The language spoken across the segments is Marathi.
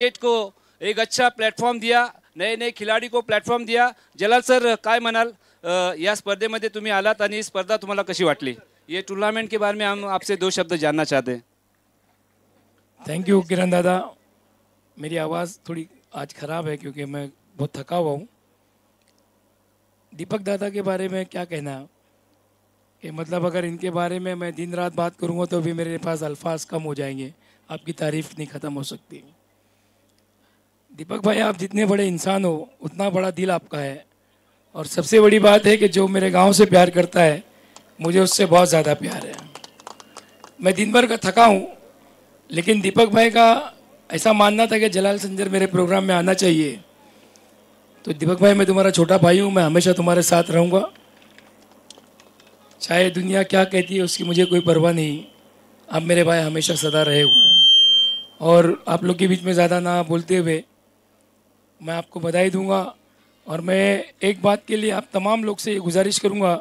क्रिकेट को एक अच्छा प्लॅटफॉर्म दिया, नए नए खिलाडी को प्लॅटफॉर्म दिया. जलाल सर काय म्हणाल, या स्पर्धेमध्ये तुम्ही आलात आणि स्पर्धा तुम्हाला कशी वाटली? ये टूर्नामेंट के बारे में हम आपसे दो शब्द जानना चाहते हैं. थैंक यू किरण दादा. मेरी आवाज़ थोड़ी आज ख़राब है क्योंकि मैं बहुत थका हुआ हूँ. दीपक दादा के बारे में क्या कहना कि मतलब अगर इनके बारे में मैं दिन रात बात करूँगा तो भी मेरे पास अल्फाज कम हो जाएंगे. आपकी तारीफ़ नहीं ख़त्म हो सकती. दीपक भाई, आप जितने बड़े इंसान हो उतना बड़ा दिल आपका है. और सबसे बड़ी बात है कि जो मेरे गांव से प्यार करता है मुझे उससे बहुत ज़्यादा प्यार है. मैं दिन भर का थका हूँ, लेकिन दीपक भाई का ऐसा मानना था कि जलाल संजर मेरे प्रोग्राम में आना चाहिए. तो दीपक भाई, मैं तुम्हारा छोटा भाई हूँ, मैं हमेशा तुम्हारे साथ रहूँगा. चाहे दुनिया क्या कहती है उसकी मुझे कोई परवाह नहीं. आप मेरे भाई हमेशा सदा रहे हुए हैं. और आप लोग के बीच में ज़्यादा ना बोलते हुए मैं आपको बधाई दूंगा. और मैं एक बात के लिए आप तमाम लोग से ये गुजारिश करूंगा,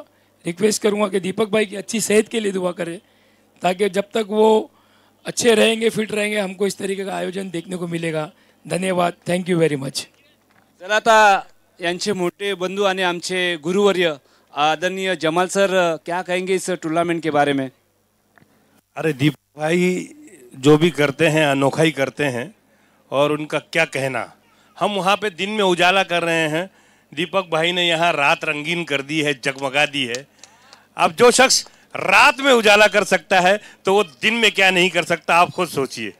रिक्वेस्ट करूंगा कि दीपक भाई की अच्छी सेहत के लिए दुआ करें, ताकि जब तक वो अच्छे रहेंगे, फिट रहेंगे, हमको इस तरीके का आयोजन देखने को मिलेगा. धन्यवाद. Thank you very much. चला आता यांचे मोठे बंधू आणि आमचे गुरुवर्य आदरणीय जमाल सर क्या कहेंगे इस टूर्नामेंट के बारे में? अरे दीपक भाई जो भी करते हैं अनोखा ही करते हैं, और उनका क्या कहना. हम वहाँ पे दिन में उजाला कर रहे हैं, दीपक भाई ने यहाँ रात रंगीन कर दी है, जगमगा दी है. अब जो शख्स रात में उजाला कर सकता है तो वो दिन में क्या नहीं कर सकता, आप खुद सोचिए.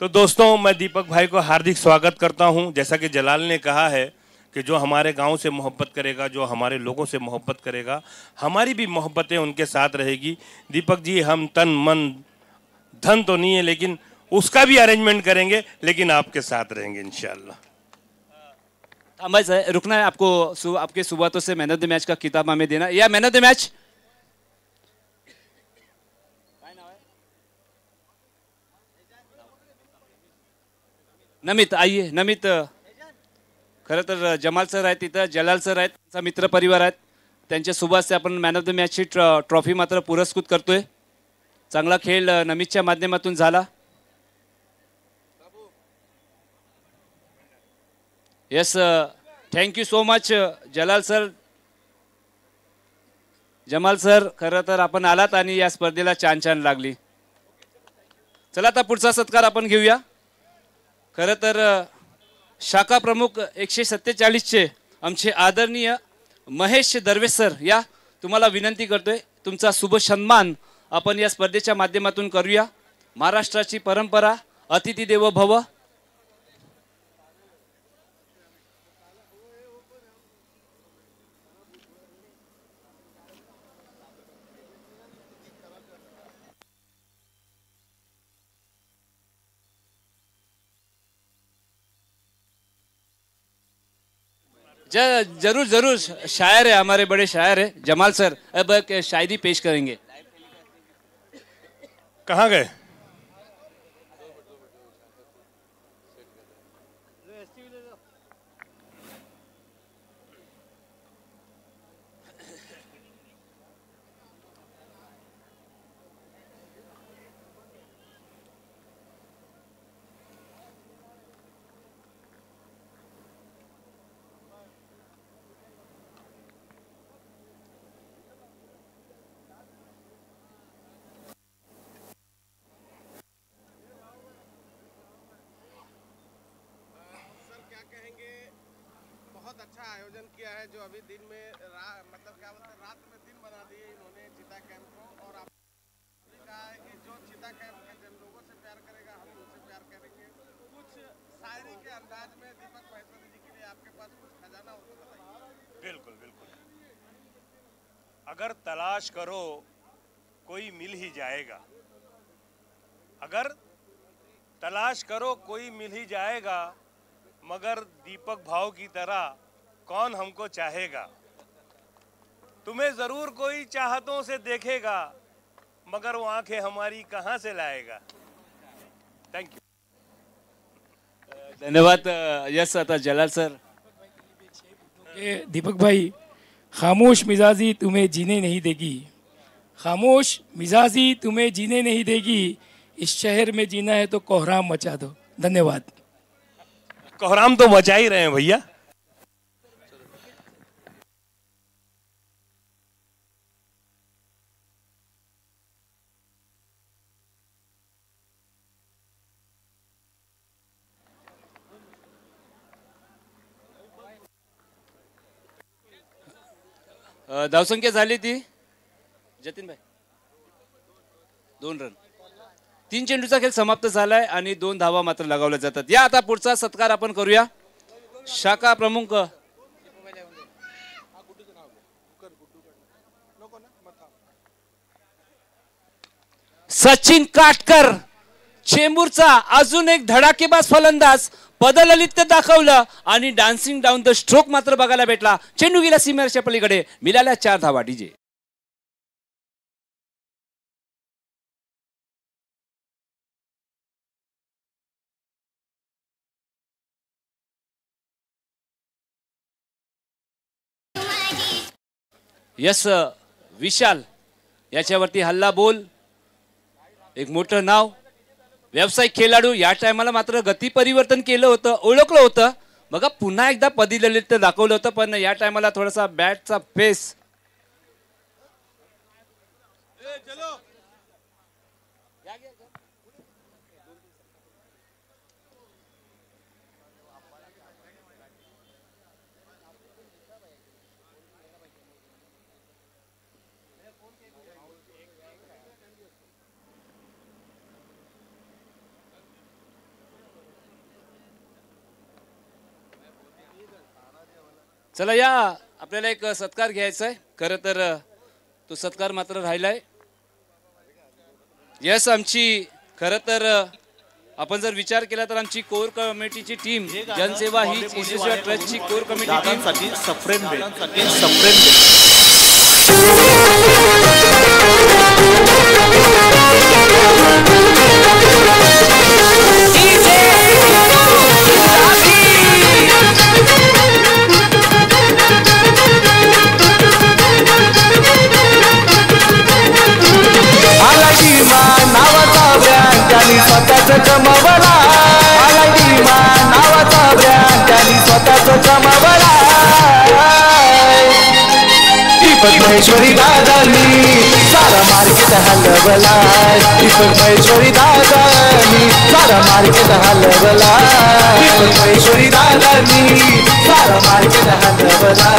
तो दोस्तों, मैं दीपक भाई को हार्दिक स्वागत करता हूँ. जैसा कि जलाल ने कहा है कि जो हमारे गांव से मोहब्बत करेगा, जो हमारे लोगों से मोहब्बत करेगा, हमारी भी मोहब्बतें उनके साथ रहेगी. दीपक जी, हम तन मन धन तो नहीं है, लेकिन उसका भी अरेंजमेंट करेंगे, लेकिन आपके साथ रहेंगे इंशाल्लाह. थांबायचं है, रुकना है आपको. आपके सुबातों से मैन ऑफ द मैच का किताब हमें देना. या मैन ऑफ द मैच नमित, आइए नमित. खरं तर जमाल सर आहेत तिथं, जलाल सर आहेत, त्यांचा मित्र परिवार आहेत. त्यांच्या सुबासे आपण मॅन ऑफ द मॅचची ट्रॉफी मात्र पुरस्कृत करतोय. चांगला खेळ नमितच्या माध्यमातून झाला. Yes, thank you so much Jalal sir, Jamal sir. खरं तर आपण आलात आणि या स्पर्धेला छान छान लागली. चला आता पुढचा सत्कार आपण घेऊया. खरं तर शाखा प्रमुख 147 चे आमचे आदरणीय महेश दरवेश सर, या तुम्हाला विनंती करतोय, तुमचा शुभ सन्मान आपण या स्पर्धेच्या माध्यमातून करूया. महाराष्ट्राची परंपरा अतिथी देवो भव. जरूर जरूर, शायर है, हमारे बड़े शायर है जमाल सर. अब एक शायरी पेश करेंगे. कहाँ गए? बहुत अच्छा आयोजन किया है, जो अभी दिन में मतलब क्या बोलते हैं, रात में दिन बना दिए इन्होंने चीता कैंप को. और आपने कहा है कि जो चीता कैंप के जिन लोगों से प्यार करेगा हम उनसे प्यार करेंगे. कुछ शायरी के अंदाज में दीपक महेश्वरी जी के लिए आपके पास कुछ खजाना हो तो बताइए. बिल्कुल बिल्कुल. अगर तलाश करो कोई मिल ही जाएगा, अगर तलाश करो कोई मिल ही जाएगा, मगर दीपक भाव की तरह कौन हमको चाहेगा. तुम्हें जरूर कोई चाहतों से देखेगा, मगर वो आंखें हमारी कहां से लाएगा. Thank you. धन्यवाद. यस, आता जलाल सर. दीपक भाई, खामोश मिजाजी तुम्हें जीने नहीं देगी, खामोश मिजाजी तुम्हें जीने नहीं देगी, इस शहर में जीना है तो कोहराम मचा दो. धन्यवाद। कोहराम तो मचा ही रहे हैं भैया। धावसंख्या झाली ती जतीन भाई 2 रन। 3 चेंडूचा खेळ समाप्त झालाय आणि 2 धावा मात्र लगावल्या जातात। या आता पुढचा सत्कार आपण करूया। शाखा प्रमुख सचिन काटकर, चेंबूरचा अजून एक धडाकेबाज फलंदाज, पदललित दाखवलं आणि डान्सिंग डाऊन द स्ट्रोक मात्र बघायला भेटला। चेंडू गेला सीमेच्या पलीकडे, मिळाल्या 4 धावा। डीजे यस विशाल याच्यावरती हल्ला बोल, एक मोठं नाव, व्यावसायिक खेळाडू। या टायमाला मात्र गती परिवर्तन केलं होतं, ओळखलं होतं बघा, पुन्हा एकदा पदी ललित दाखवलं होतं, पण या टायमाला थोडासा बॅटचा फेस चला या आपल्याला एक सत्कार घ्यायचा आहे। खरं तर तो सत्कार मात्र राहिलाय। यस आमची खरं तर आपण जर विचार केला तर आमची कोर कमिटीची टीम जनसेवा ही इस्युसेवा ट्रस्टची कोर कमिटी टीम सप्रेम नावाचा ब्रँड त्यांनी स्वतःच कमावला, नावाचा ब्रँड त्यांनी स्वतःच कमावला। दीपक महेश्वरी दादांनी सारा मार्केट हलवला, दीपक महेश्वरी दादांनी सारा मार्केट हलवला, दीपक महेश्वरी दादांनी सारा मार्केट हलवला,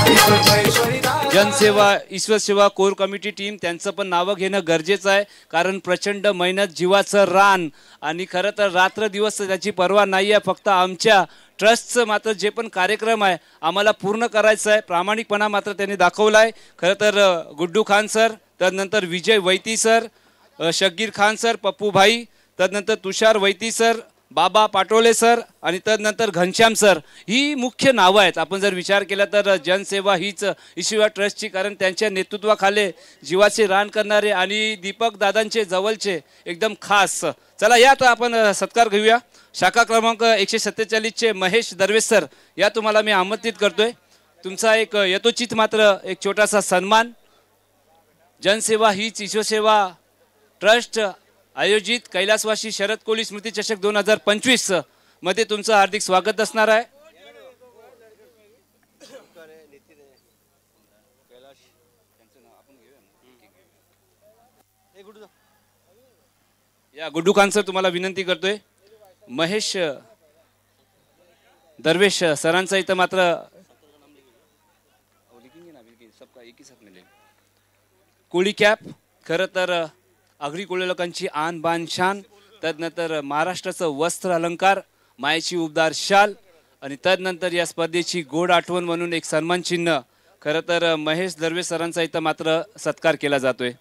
दीपक महेश्वरी जनसेवा ईश्वर सेवा कोर कमिटी टीम त्यांचं पण नाव घेणं गरजेचं आहे, कारण प्रचंड मेहनत, जीवाचं रान आणि खरं तर रात्र दिवस त्याची पर्वा नाही आहे। फक्त आमच्या ट्रस्टचं मात्र जे पण कार्यक्रम आहे आम्हाला पूर्ण करायचं आहे, प्रामाणिकपणा मात्र त्यांनी दाखवला आहे। खरं तर गुड्डू खान सर, त्यानंतर विजय वैती सर, शकीर खान सर, पप्पू भाई, त्यानंतर तुषार वैती सर, बाबा पाटोले सर आणि त्यानंतर घनश्याम सर, ही मुख्य नावं आहेत। आपण जर विचार केला तर जनसेवा हीच ईश्वर ट्रस्टची, कारण त्यांच्या नेतृत्वाखाली जीवाचे रान करणारे आणि दीपक दादांचे जवळचे एकदम खास। चला या आता आपण सत्कार घेऊया। शाखा क्रमांक 147 चे महेश दरवेश सर, या तुम्हाला मी आमंत्रित करतोय। तुमचा एक यथोचित मात्र एक छोटासा सन्मान जनसेवा हीच ईश्वर सेवा ट्रस्ट आयोजित कैलासवासी शरद कोळी स्मृती चषक 2025 मध्ये तुमचं हार्दिक स्वागत असणार आहे। या गुड्डू खान सर तुम्हाला विनंती करतोय, महेश दरवेश सरांचा इथं मात्र कोळी कॅप, खरं तर आगरी कोळी लोकांची आन बान शान, तदनंतर महाराष्ट्राचं वस्त्र अलंकार, मायेची उबदार शाल आणि तदनंतर या स्पर्धेची गोड आठवण म्हणून एक सन्मान चिन्ह खरं तर महेश दरवेश सरांचा इथं मात्र सत्कार केला जातोय।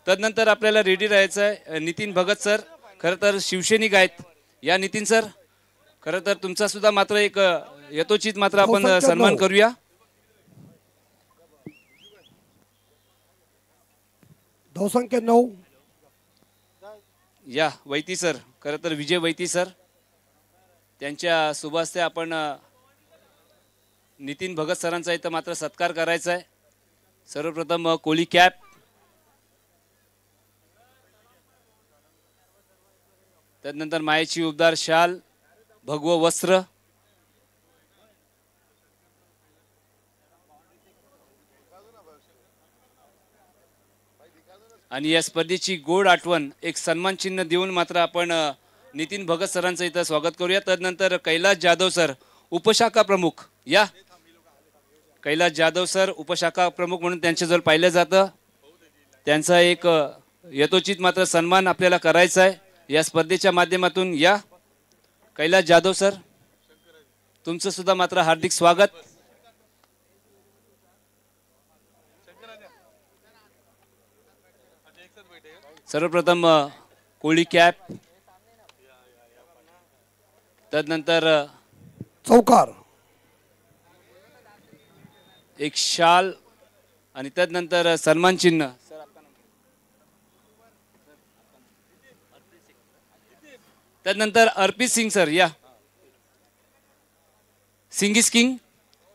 तदनंतर आपल्याला रेडी राहायचं आहे नितीन भगत सर, खरं तर शिवसैनिक आहेत। या नितीन सर खरं तर तुमचा सुद्धा मात्र एक यथोचित मात्र आपण सन्मान करूया। धावसंख्या 9 या वैती सर, खरं तर विजय वैती सर, त्यांच्या शुभ हस्ते आपण नितीन भगत सरांचा इथं मात्र सत्कार करायचा आहे। सर्वप्रथम कोळी कॅप, त्यानंतर मायेची उबदार शाल, भगवं वस्त्र, आणि या स्पर्धेची गोड आठवण एक सन्मान चिन्ह देऊन मात्र आपण नितीन भगत सरांचं इथं स्वागत करूया. तदनंतर कैलास जाधव सर, उपशाखा प्रमुख, या कैलास जाधव सर उपशाखा प्रमुख म्हणून त्यांच्याजवळ पाहिलं जातं. त्यांचा एक यथोचित मात्र सन्मान आपल्याला करायचा आहे या स्पर्धेच्या माध्यमातून. या कैलास जाधव सर, तुमचं सुद्धा मात्र हार्दिक स्वागत. सर्वप्रथम कोळी कॅप, तदनंतर चौकार, एक शाल आणि तदनंतर सन्मान चिन्ह. तदनंतर अर्पित सिंग सर, या Singh is king.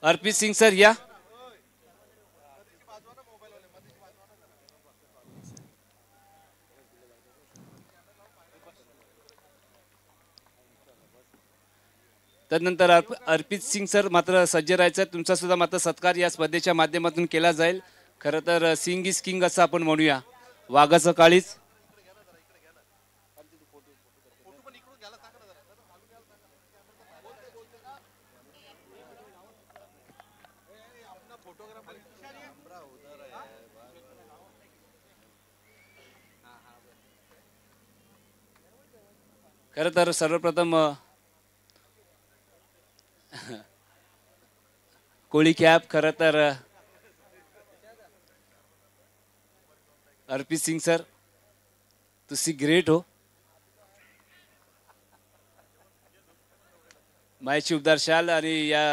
Arpit Singh sir, या तदनंतर अर्पित सिंग सर मात्र सज्ज राहायचं. तुमचा सुद्धा मात्र सत्कार या स्पर्धेच्या माध्यमातून केला जाईल. खरं तर सिंग इज किंग असं आपण म्हणूया, वाघाचं काळीच. खरं तर सर्वप्रथम कोळी कॅप, खरं तर अर्पित सिंग सर तुसी ग्रेट हो. मायेची उबदार शाल आणि या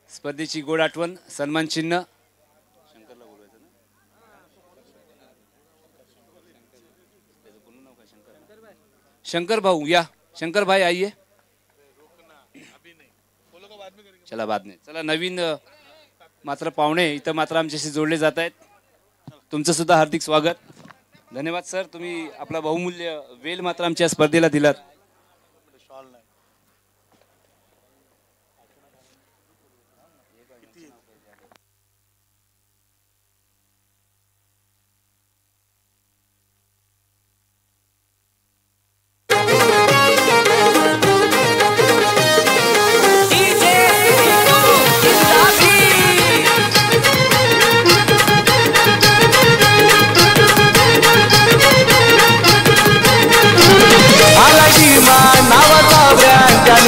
स्पर्धेची गोड आठवण, सन्मान चिन्ह. शंकर भाऊ, या शंकर भाई आइए. चला बाद में. चला नवीन मात्र पाहुणे इथं मात्र आमच्याशी जोडले जात आहेत. तुमचं सुद्धा हार्दिक स्वागत. धन्यवाद सर, तुम्ही आपला बहुमूल्य वेल मात्र आमच्या स्पर्धेला दिलात.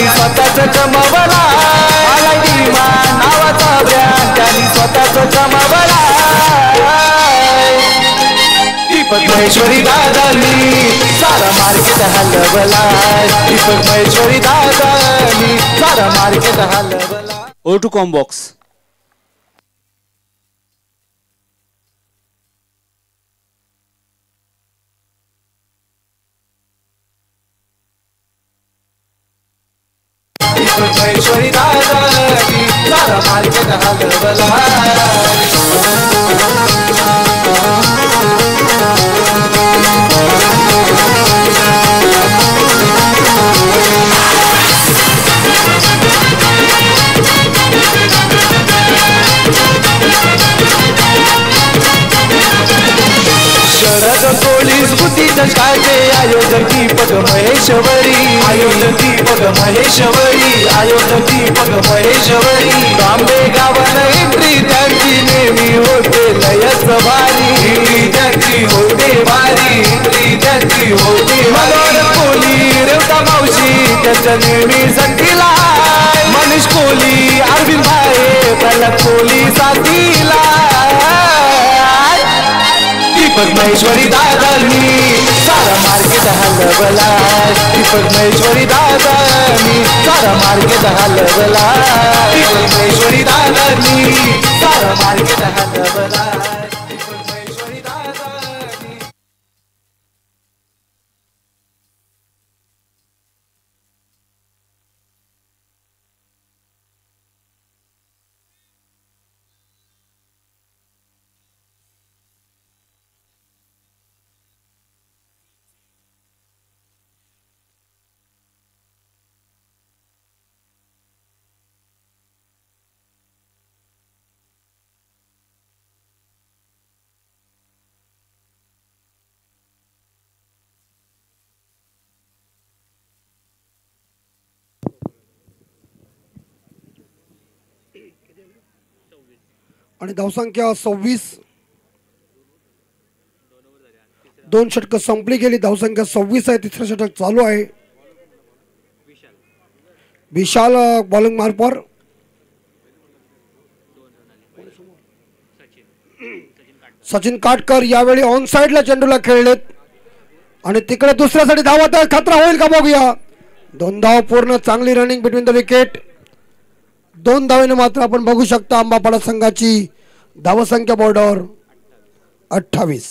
स्वतःच कमवला, नावाचा ब्रँड त्यांनी स्वतःच कमवला. दीपक महेश्वरी दादांनी सारा मार्केट हलवला. दीपक महेश्वरी दादांनी सारा मार्केट हलवला. O2 combox. महेश्वरी दादांनी सारा मार्केट हलवला. शरद पोलीस बुद्धी चषकाचे आयोजक दीपक महेश्वरी. आयोजक दीपक महेश्वरी. आयोजक दीपक महेश्वरी. बांबे गावाला एंट्री त्यांची नेहमी होते लयच भारी. एंट्री त्यांची होते भारी. एंट्री त्यांची होते मनोहर कोहली, रेवता मावशी त्यांच्या नेहमी संगीला. मनीष कोहली, अरविंद भाई, प्रल्हाद कोहली साथीला. दीपक महेश्वरी दादांनी सारा मार्केट हलवला. दीपक महेश्वरी दादांनी सारा मार्केट हलवला. दीपक महेश्वरी दादांनी सारा मार्केट हलवला. दीपक महेश्वरी दादांनी. आणि धावसंख्या 26. 2 षटकं संपली गेली. धावसंख्या 26 आहे. तिसरं षटक चालू आहे. विशाल बॉलिंग मार्फर. सचिन काटकर यावेळी ऑन साइडला चेंडूला खेळलेत आणि तिकडे दुसऱ्यासाठी धावत आहे. खतरा होईल का बघूया. 2 धाव पूर्ण. चांगली रनिंग बिटवीन द विकेट. 2 धावेने मात्र आपण बघू शकता आंबापाडा संघाची धावसंख्या बोर्डावर 28.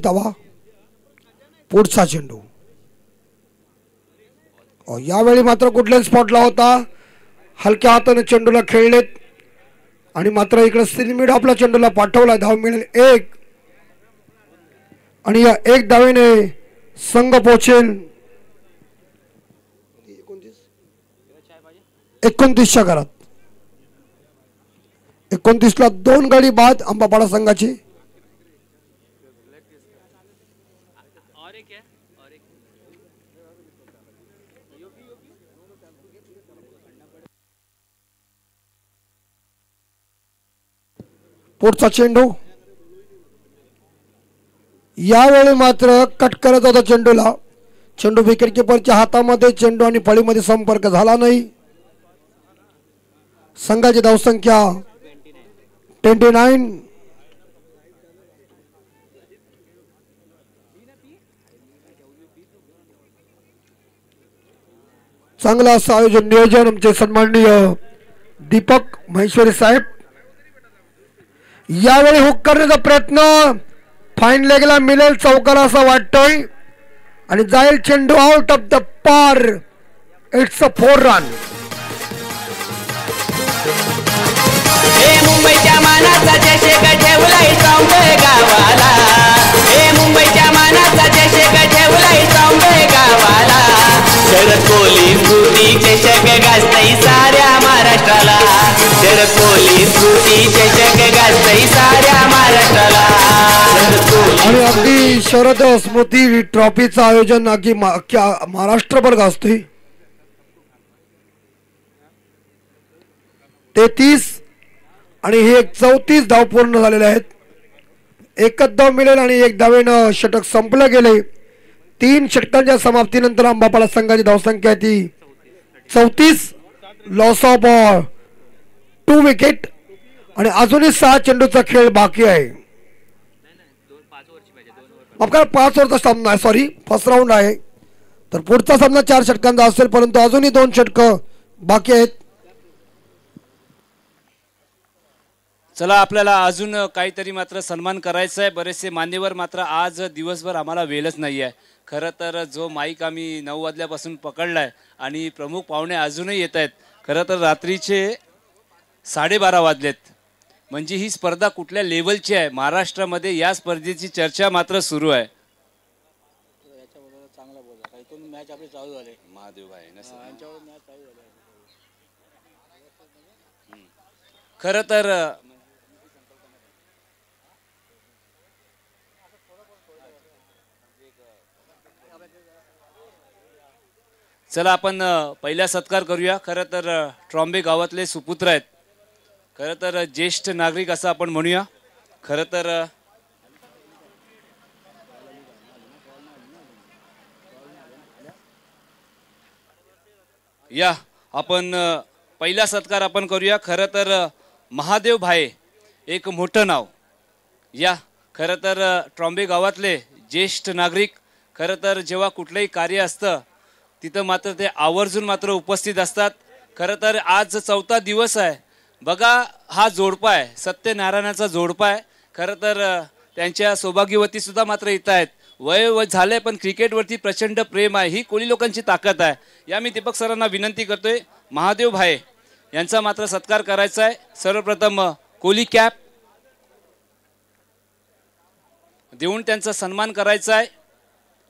धावा. पुढचा चेंडू. यावेळी मात्र कुठल्याच स्पॉटला होता. हलक्या हाताने चेंडूला खेळलेत आणि मात्र इकडे सिलमीड आपला चेंडूला पाठवला. धाव मिळेल 1 आणि या 1 धावेने संघ पोहोचेल 29च्या घरात. 29ला 2 गडी बाद आंबापाडा संघाची. पुढचा चेंडू. यावेळी मात्र कट करत होता चेंडूला. चेंडू विकेट किपरच्या हातामध्ये. चेंडू आणि फळीमध्ये संपर्क झाला नाही. संघाची धावसंख्या 29. चांगलं असं आयोजन नियोजन आमचे सन्माननीय दीपक महेश्वरी साहेब. यावेळी हुक करण्याचा प्रयत्न फाईन लेगला मिळेल चौकाला असं वाटतोय आणि जाईल चेंडू आउट ऑफ द पार. It's a 4 run. मुंबईच्या मानाचा चषक ठेवलाय ट्रॉम्बे गावाला. मुंबईच्या मानाचा चषक ठेवलाय ट्रॉम्बे गावाला. शरद कोहली स्मृती चषक गाजतय साऱ्या महाराष्ट्राला. शरद कोहली स्मृती चषक गाजतय साऱ्या महाराष्ट्राला. आणि अगदी शरद स्मृती ट्रॉफीचं आयोजन अगदी महाराष्ट्रभर गाजतोय. 33 आणि हे 34 धाव पूर्ण झालेले आहेत. 1च धाव मिळेल आणि 1 धावेनं षटक संपलं गेले. 3 षटकांच्या समाप्तीनंतर आंबापाडा संघाची धावसंख्या ती 34. लॉस ऑफ 2 विकेट आणि अजूनही 6 चेंडूचा खेळ बाकी आहे. आपला 5 ओव्हरचा सामना आहे. सॉरी, फर्स्ट राऊंड आहे. तर पुढचा सामना 4 षटकांचा असेल परंतु अजूनही 2 षटकं बाकी आहेत. चला आपल्याला अजून काहीतरी मात्र सन्मान करायचा आहे. बरेचसे मान्यवर मात्र आज दिवसभर आम्हाला वेळच नाही आहे. खरं तर जो माईक आम्ही 9 वाजल्यापासून पकडलाय आणि प्रमुख पाहुणे अजूनही येत आहेत. खरं तर रात्रीचे 12:30 वाजलेत. म्हणजे ही स्पर्धा कुठल्या लेवलची आहे महाराष्ट्रामध्ये या स्पर्धेची चर्चा मात्र सुरू आहे. खरं तर चला आपण पहिला सत्कार करूया. खरं तर ट्रॉम्बे गावातले सुपुत्र आहेत. खरं तर ज्येष्ठ नागरिक असं आपण म्हणूया. खरं तर या आपण पहिला सत्कार आपण करूया. खरं तर महादेव भाये एक मोठं नाव. या खरं तर ट्रॉम्बे गावातले ज्येष्ठ नागरिक. खरं तर जेव्हा कुठलंही कार्य असतं तिथं मात्र ते आवर्जून मात्र उपस्थित असतात. खरं तर आज 4था दिवस आहे. बघा हा जोडपा आहे, सत्यनारायणाचा जोडपा आहे. खरं तर त्यांच्या सौभाग्यवती सुद्धा मात्र इथं आहेत. वय झालंय पण क्रिकेटवरती प्रचंड प्रेम आहे. ही कोळी लोकांची ताकद आहे. या मी दीपक सरांना विनंती करतोय महादेव भाई यांचा मात्र सत्कार करायचा आहे. सर्वप्रथम कोली कॅप देऊन त्यांचा सन्मान करायचा आहे.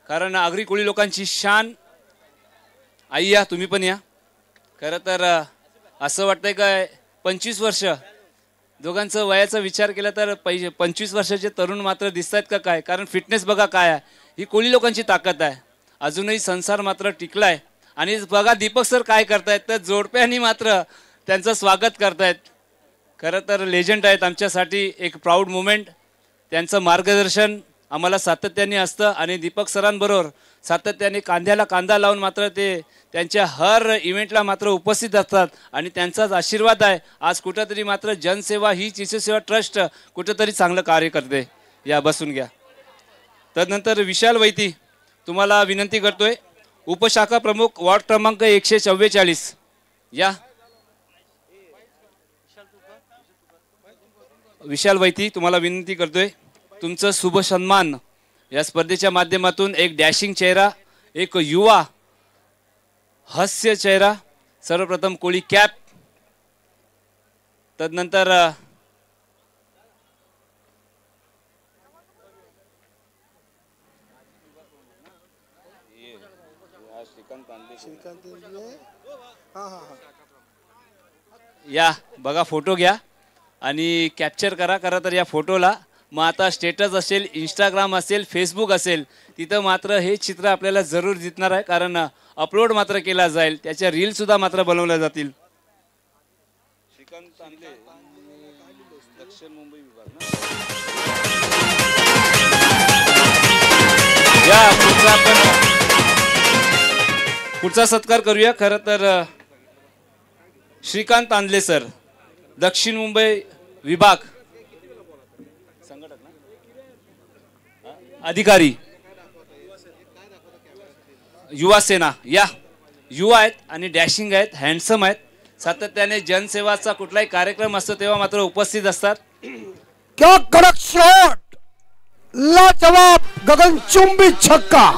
कारण आगरी कोळी लोकांची शान. आई या तुम्ही पण या. खरं तर असं वाटतंय काय 25 वर्ष दोघांचं वयाचा विचार केला तर 25 वर्षाचे तरुण मात्र दिसत आहेत का काय, कारण फिटनेस बघा काय आहे, ही कोळी लोकांची ताकद आहे. अजूनही संसार मात्र टिकलाय. आणि बघा दीपक सर काय करतायत, तर जोडप्यांनी मात्र त्यांचं स्वागत करतायत. खरं तर लेजंड आहेत आमच्यासाठी, एक प्राऊड मुमेंट. त्यांचं मार्गदर्शन आम्हाला सातत्याने असतं आणि दीपक सरांबरोबर सातत्याने कांद्याला कांदा लावून मात्र ते त्यांच्या हर इव्हेंटला मात्र उपस्थित असतात आणि त्यांचाच आशीर्वाद आहे. आज कुठंतरी मात्र जनसेवा ही शिशुसेवा ट्रस्ट कुठंतरी चांगलं कार्य करते. या बसून घ्या. तदनंतर विशाल वैती तुम्हाला विनंती करतोय, उपशाखा प्रमुख वॉर्ड क्रमांक 144. या विशाल वैती तुम्हाला विनंती करतोय, तुमचं शुभ सन्मान या स्पर्धेच्या माध्यमातून एक डॅशिंग चेहरा, एक युवा हास्य चेहरा, सर्वप्रथम कोळी कॅप, तदनंतर या बघा फोटो घ्या आणि कॅप्चर करा. तर या फोटोला मग आता स्टेटस असेल, इंस्टाग्राम असेल, फेसबुक असेल, तिथं मात्र हे चित्र आपल्याला जरूर दिसणार आहे, कारण अपलोड मात्र केला जाईल, त्याच्या रील सुद्धा मात्र बनवल्या जातील. दक्षिण मुंबई विभाग या पुढचा सत्कार करूया. खरं तर श्रीकांत तांदले सर, दक्षिण मुंबई विभाग अधिकारी, युवा सेना. या युवा आहेत आणि डॅशिंग आहेत, हँडसम आहेत, सातत्याने जनसेवाचा कुठलाही कार्यक्रम असतो तेव्हा मात्र उपस्थित असतात. क्या कडक शॉट, लाजवाब गगनचुंबी छक्का.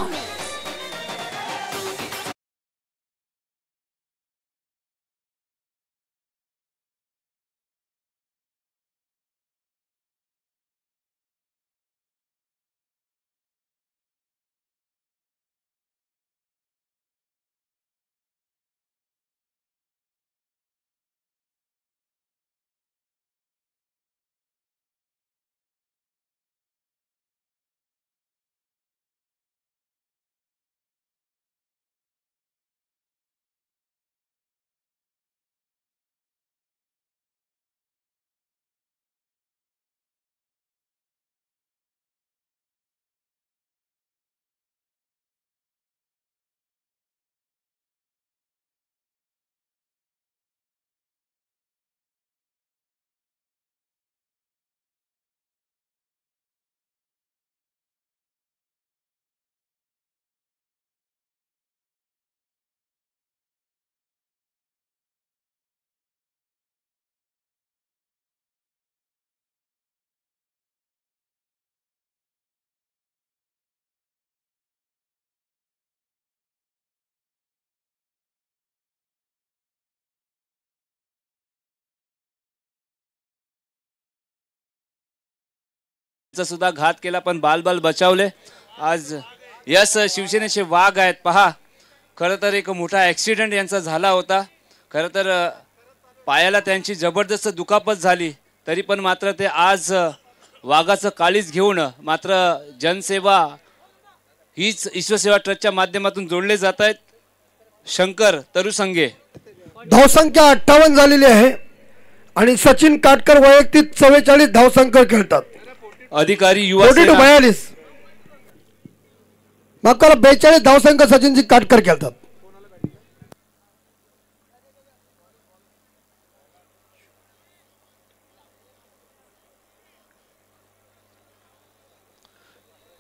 सुद्धा घात केला पण बाल बचावले. आज यस शिवसेनेचे वाघ आहेत पहा. खरं तर एक मोठा ॲक्सिडेंट यांचा झाला होता. खरं तर पायाला त्यांची जबरदस्त दुखापत झाली, तरी पण मात्र ते आज वाघाचं काळीज घेऊन मात्र जनसेवा हीच ईश्वरसेवा ट्रस्टच्या माध्यमातून जोडले जात आहेत. शंकर तरुसंगे धावसंख्या 58 झालेली आहे आणि सचिन काटकर वैयक्तिक 44 धावसंख्या खेळतात. अधिकारी युवा 42 मागला 42 धावसंख्या सचिनजी काटकर खेळतात.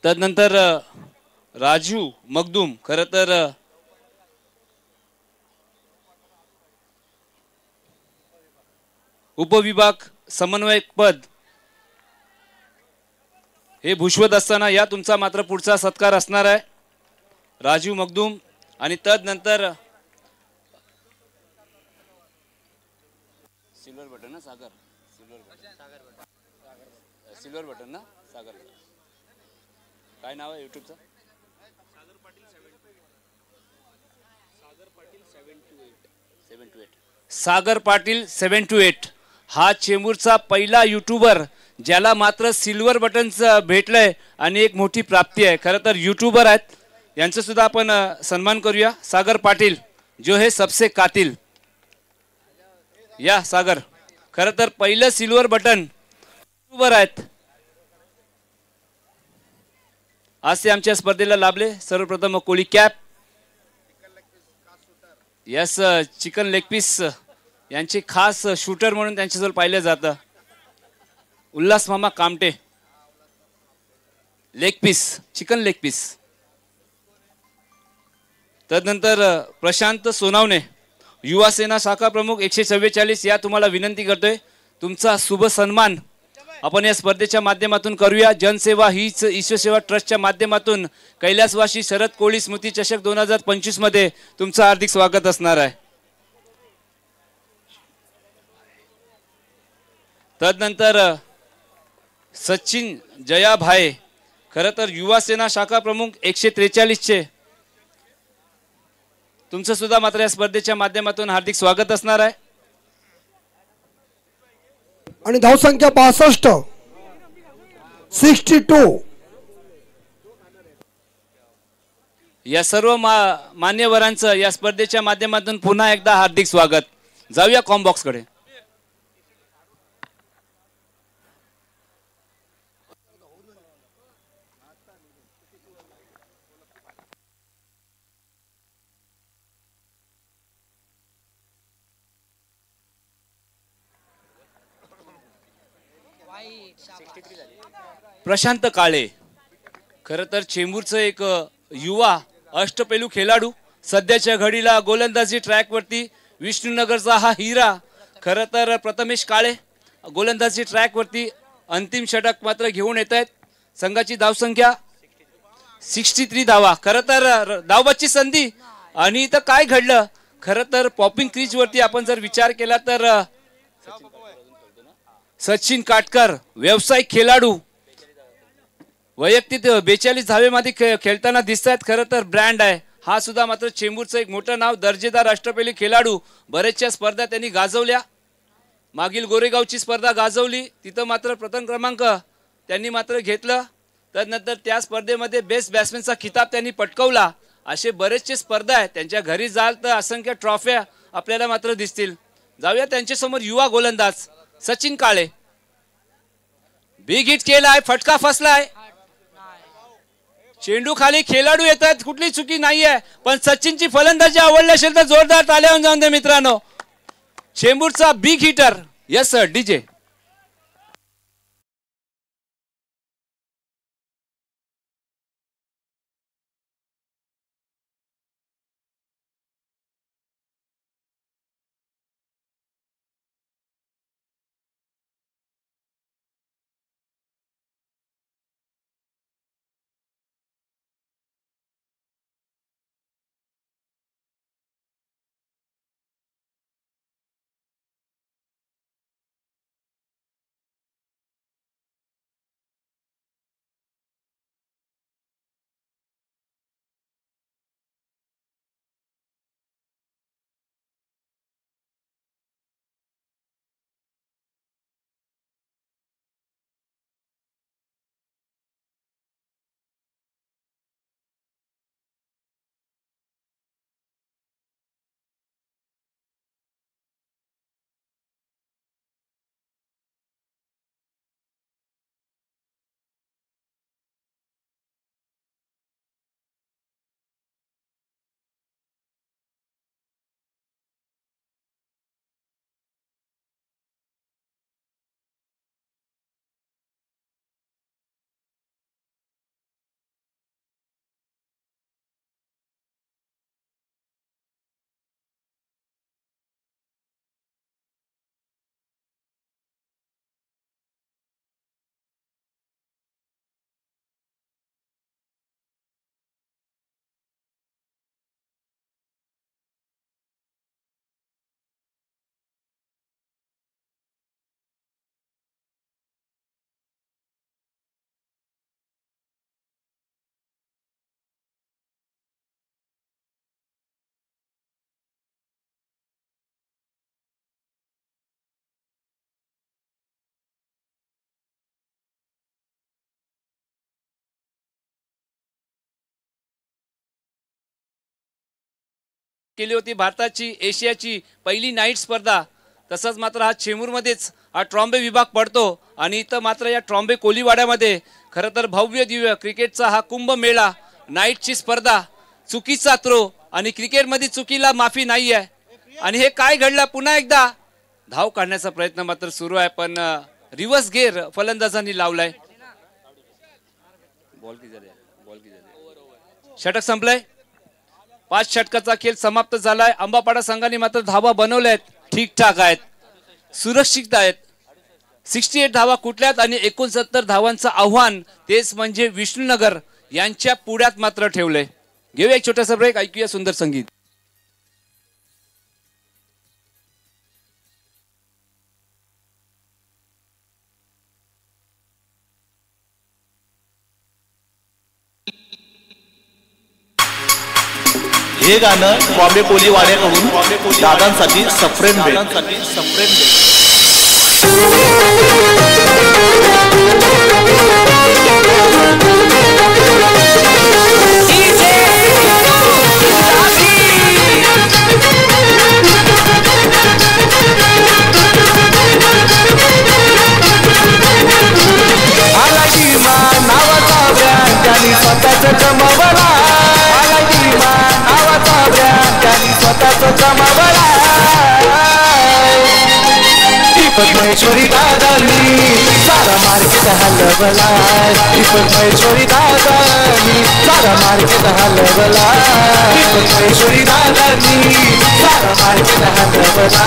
तदनंतर राजू मगदूम, खरं तर उपविभाग समन्वयक पद हे भूषवत असताना या तुमचा मात्र पुढचा सत्कार असणार आहे. राजू मगदूम आणि तदनंतर सिल्वर बटन ना सागर, सिल्वर बटन ना सागर, काय नाव आहे युट्यूबचं? सागर पाटील 728. हा चेंबूरचा पहिला यूट्यूबर ज्याला मात्र सिल्वर बटनचं भेटलंय आणि एक मोठी प्राप्ती आहे. खरं तर यूट्यूबर आहेत, यांचं सुद्धा आपण सन्मान करूया. सागर पाटील जो हे सबसे कातिल. या सागर, खरं तर पहिलं सिल्वर बटन यूट्यूबर आहेत. आज ते आमच्या स्पर्धेला लाभले. सर्वप्रथम Koli cap, yes chicken leg piece यांचे खास शूटर म्हणून त्यांच्याजवळ पाहिलं जातं. उल्हास मामा Kamte, leg piece, chicken leg piece. तदनंतर प्रशांत सोनावणे, युवा सेना शाखा प्रमुख 144. या तुम्हाला विनंती करतोय, तुमचा शुभ सन्मान आपण या स्पर्धेच्या माध्यमातून करूया. जनसेवा हीच ईश्वरसेवा ट्रस्टच्या माध्यमातून कैलासवासी शरद कोळी स्मृती चषक 2025 मध्ये तुमचं हार्दिक स्वागत असणार आहे. तदनंतर सचिन जया भाई, खरं तर युवा सेना शाखा प्रमुख 143 तुमचं सुद्धा मात्र या स्पर्धेच्या माध्यमातून हार्दिक स्वागत असणार आहे. आणि धावसंख्या 62. या सर्व मान्यवरांचं या स्पर्धेच्या माध्यमातून पुन्हा एकदा हार्दिक स्वागत. जाऊया कॉम्बॉक्स कडे. प्रशांत काळे, खरं तर चेंबूरचं एक युवा अष्टपैलू खेळाडू, सध्याच्या घडीला गोलंदाजी ट्रॅकवरती विष्णुनगरचा हा हिरा. खरं तर प्रथमेश काळे गोलंदाजी ट्रॅकवरती अंतिम षटक मात्र घेऊन येत आहेत. संघाची धावसंख्या 63 धावा. खरं तर धावबाची संधी आणि इथं काय घडलं, खरं तर पॉपिंग क्रीज वरती आपण जर विचार केला तर सचिन काटकर व्यावसायिक खेळाडू वैयक्तिक 42 धावेमध्ये खेळताना दिसत आहेत. खरं तर ब्रँड आहे हा सुद्धा मात्र चेंबूरचं एक मोठं नाव, दर्जेदार अष्टपैलू खेळाडू. बरेचशा स्पर्धा त्यांनी गाजवल्या. मागील गोरेगावची स्पर्धा गाजवली, तिथं मात्र प्रथम क्रमांक त्यांनी मात्र घेतलं. त्यानंतर त्या स्पर्धेमध्ये बेस्ट बॅट्समॅनचा खिताब त्यांनी पटकावला. असे बरेचसे स्पर्धा आहेत. त्यांच्या घरी जाल तर असंख्य ट्रॉफ्या आपल्याला मात्र दिसतील. जाऊया त्यांच्यासमोर युवा गोलंदाज सचिन काळे. बिग हिट केलाय, फटका फसलाय, चेंडू खाली खेळाडू येत आहेत, कुठली चुकी नाहीये. पण सचिनची फलंदाजी आवडली असेल तर जोरदार ताल्या जाऊन दे मित्रांनो. चेंबूरचा big hitter. Yes sir, DJ. केली होती भारताची एशियाची पहिली नाईट स्पर्धा. तसंच मात्र हा चेंबूरमध्येच हा ट्रॉम्बे विभाग पडतो आणि इथं मात्र या ट्रॉम्बे कोलीवाड्यामध्ये खरं तर भव्य दिव्य क्रिकेटचा हा कुंभमेळा, नाईटची स्पर्धा, चुकीचा थ्रो आणि क्रिकेटमध्ये चुकीला माफी नाही आहे. आणि हे काय घडलं, पुन्हा एकदा धाव काढण्याचा प्रयत्न मात्र सुरू आहे पण रिव्हर्स गेअर फलंदाजांनी लावलाय. षटक संपलंय. 5 षटकाचा खेळ समाप्त झालाय. आंबापाडा संघाने मात्र धावा बनवल्या आहेत, ठीकठाक आहेत, सुरक्षित आहेत. 68 धावा कुठल्यात आणि 69 धावांचं आव्हान तेच म्हणजे विष्णुनगर यांच्या पुढ्यात मात्र ठेवलंय. घेऊया एक छोटासा ब्रेक, ऐकूया सुंदर संगीत. हे गाणं बॉम्बे कोलीवाड्याकडून दादांसाठी सफ्रेन भेट. नावाचा ब्रँड त्यांनी स्वतःच कमावला. नावाचा ब्रँड त्यांनी स्वतःच कमावला. दीपक महेश्वरी दादांनी सारा मार्केट हलवला. दीपक महेश्वरी दादांनी सारा मार्केट हलवला. दीपक महेश्वरी दादांनी सारा मार्केट हलवला.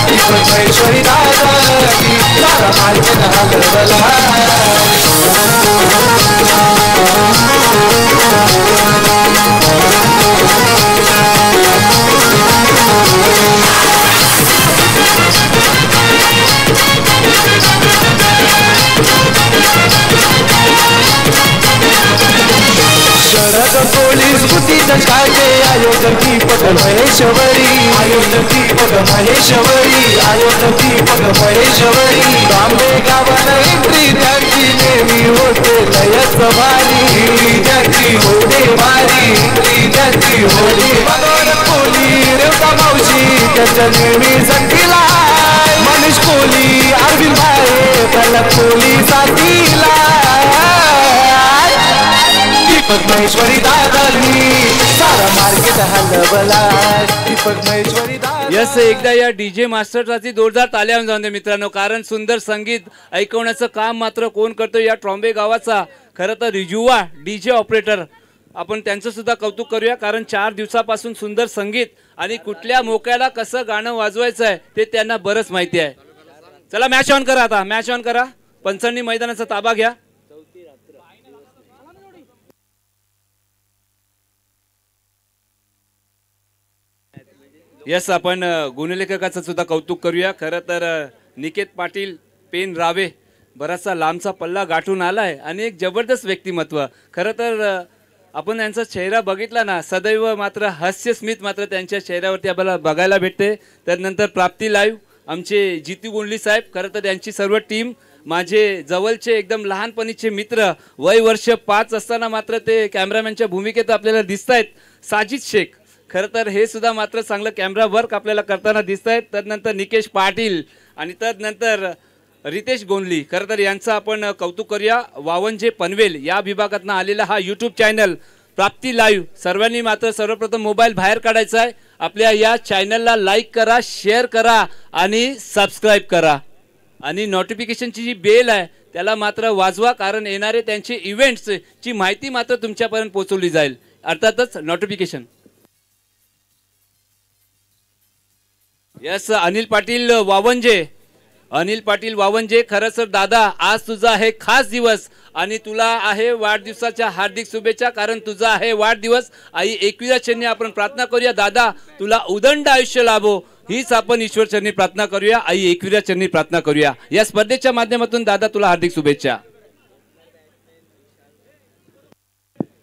दीपक महेश्वरी दादांनी सारा मार्केट हलवला. शरद पोलीस बुद्धीचं काढे आयोजक दीपक महेश्वरी. आयोजक दीपक महेश्वरी. आयोजक दीपक महेश्वरी. बॉम्बे गावाला एंट्री त्यांची नेहमी होते लयच भारी. त्यांची होते भारी. त्यांची होते मनोहर कोहली, रेवता मावशी त्यांच्या नेहमी संगीला. मनीष कोहली, अरविंद भाई, पलक कोहली साथीला. दीपक महेश्वरी दादांनी सारा मार्केट हलवला. दीपक महेश्वरी दादा. यस, एकदा या डीजे मास्टरसाठी जोरदार ताल्या जाऊन दे मित्रांनो, कारण सुंदर संगीत ऐकवण्याचं काम मात्र कोण करतो, या ट्रॉम्बे गावाचा खरं तर रिजुवा डीजे ऑपरेटर. आपण त्यांचं सुद्धा कौतुक करूया, कारण 4 दिवसापासून सुंदर संगीत आणि कुठल्या मोक्याला कसं गाणं वाजवायचं आहे ते त्यांना बरंच माहिती आहे. चला मॅच ऑन करा, आता मॅच ऑन करा. पंचांनी मैदानाचा ताबा घ्या. यस, आपण गुणलेखकाचं सुद्धा कौतुक करूया. खरं तर निकेत पाटील पेन रावे बराचसा लांबचा पल्ला गाठून आलाय आणि एक जबरदस्त व्यक्तिमत्व. खरं तर आपण त्यांचा चेहरा बघितला ना, सदैव मात्र हास्य स्मित मात्र त्यांच्या चेहऱ्यावरती आपल्याला बघायला भेटते. त्यानंतर प्राप्ती लाईव्ह आमचे जितू गोंडली साहेब, खरं तर त्यांची सर्व टीम, माझे जवळचे एकदम लहानपणीचे मित्र, वय वर्ष 5 असताना मात्र ते कॅमेरामॅनच्या भूमिकेत आपल्याला दिसत आहेत, साजिद शेख. खरं तर हे सुद्धा मात्र चांगलं कॅमेरा वर्क आपल्याला करताना दिसत आहेत. त्यानंतर निकेश पाटील आणि त्यानंतर रितेश गोंडली. खरं तर यांचं आपण कौतुक करूया. वावंजे पनवेल या विभागातून आलेला हा यूट्यूब चॅनल प्राप्ती लाईव्ह. सर्वांनी मात्र सर्वप्रथम मोबाईल बाहेर काढायचा आहे. आपल्या या चॅनलला लाईक करा, शेअर करा आणि सबस्क्राईब करा. आणि नोटिफिकेशनची जी बेल आहे त्याला मात्र वाजवा, कारण येणारे त्यांचे इव्हेंट्सची माहिती मात्र तुमच्यापर्यंत पोहोचवली जाईल. अर्थातच नोटिफिकेशन. यस, अनिल पाटील वावंजे. अनिल पाटील वावंजे, खरं सर दादा, आज तुझा आहे खास दिवस आणि तुला आहे वाढदिवसाच्या हार्दिक शुभेच्छा, कारण तुझा आहे वाढदिवस. आई एकविरा चरणी आपण प्रार्थना करूया, दादा तुला उदंड आयुष्य लाभो, हीच आपण ईश्वर चरणी प्रार्थना करूया. आई एकविरा चरणी प्रार्थना करूया. या स्पर्धेच्या माध्यमातून दादा तुला हार्दिक शुभेच्छा.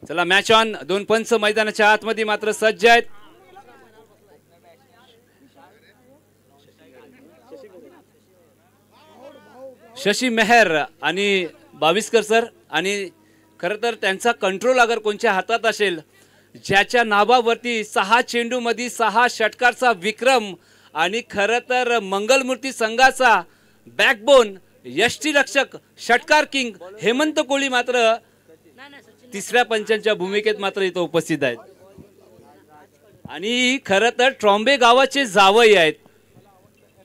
चला मॅच ऑन. 2 पंच मैदानाच्या आतमध्ये मात्र सज्ज आहेत. शशी मेहर आणि बाविस्कर सर. आणि खरं तर त्यांचा कंट्रोल अगर कोणच्या हातात असेल ज्याच्या नावावरती 6 चेंडूमध्ये 6 षटकारचा विक्रम आणि खरं तर मंगलमूर्ती संघाचा बॅकबोन यष्टीरक्षक षटकार किंग हेमंत कोळी मात्र तिसऱ्या पंचांच्या भूमिकेत मात्र इथं उपस्थित आहेत. आणि खरं तर ट्रॉम्बे गावाचे जावई आहेत.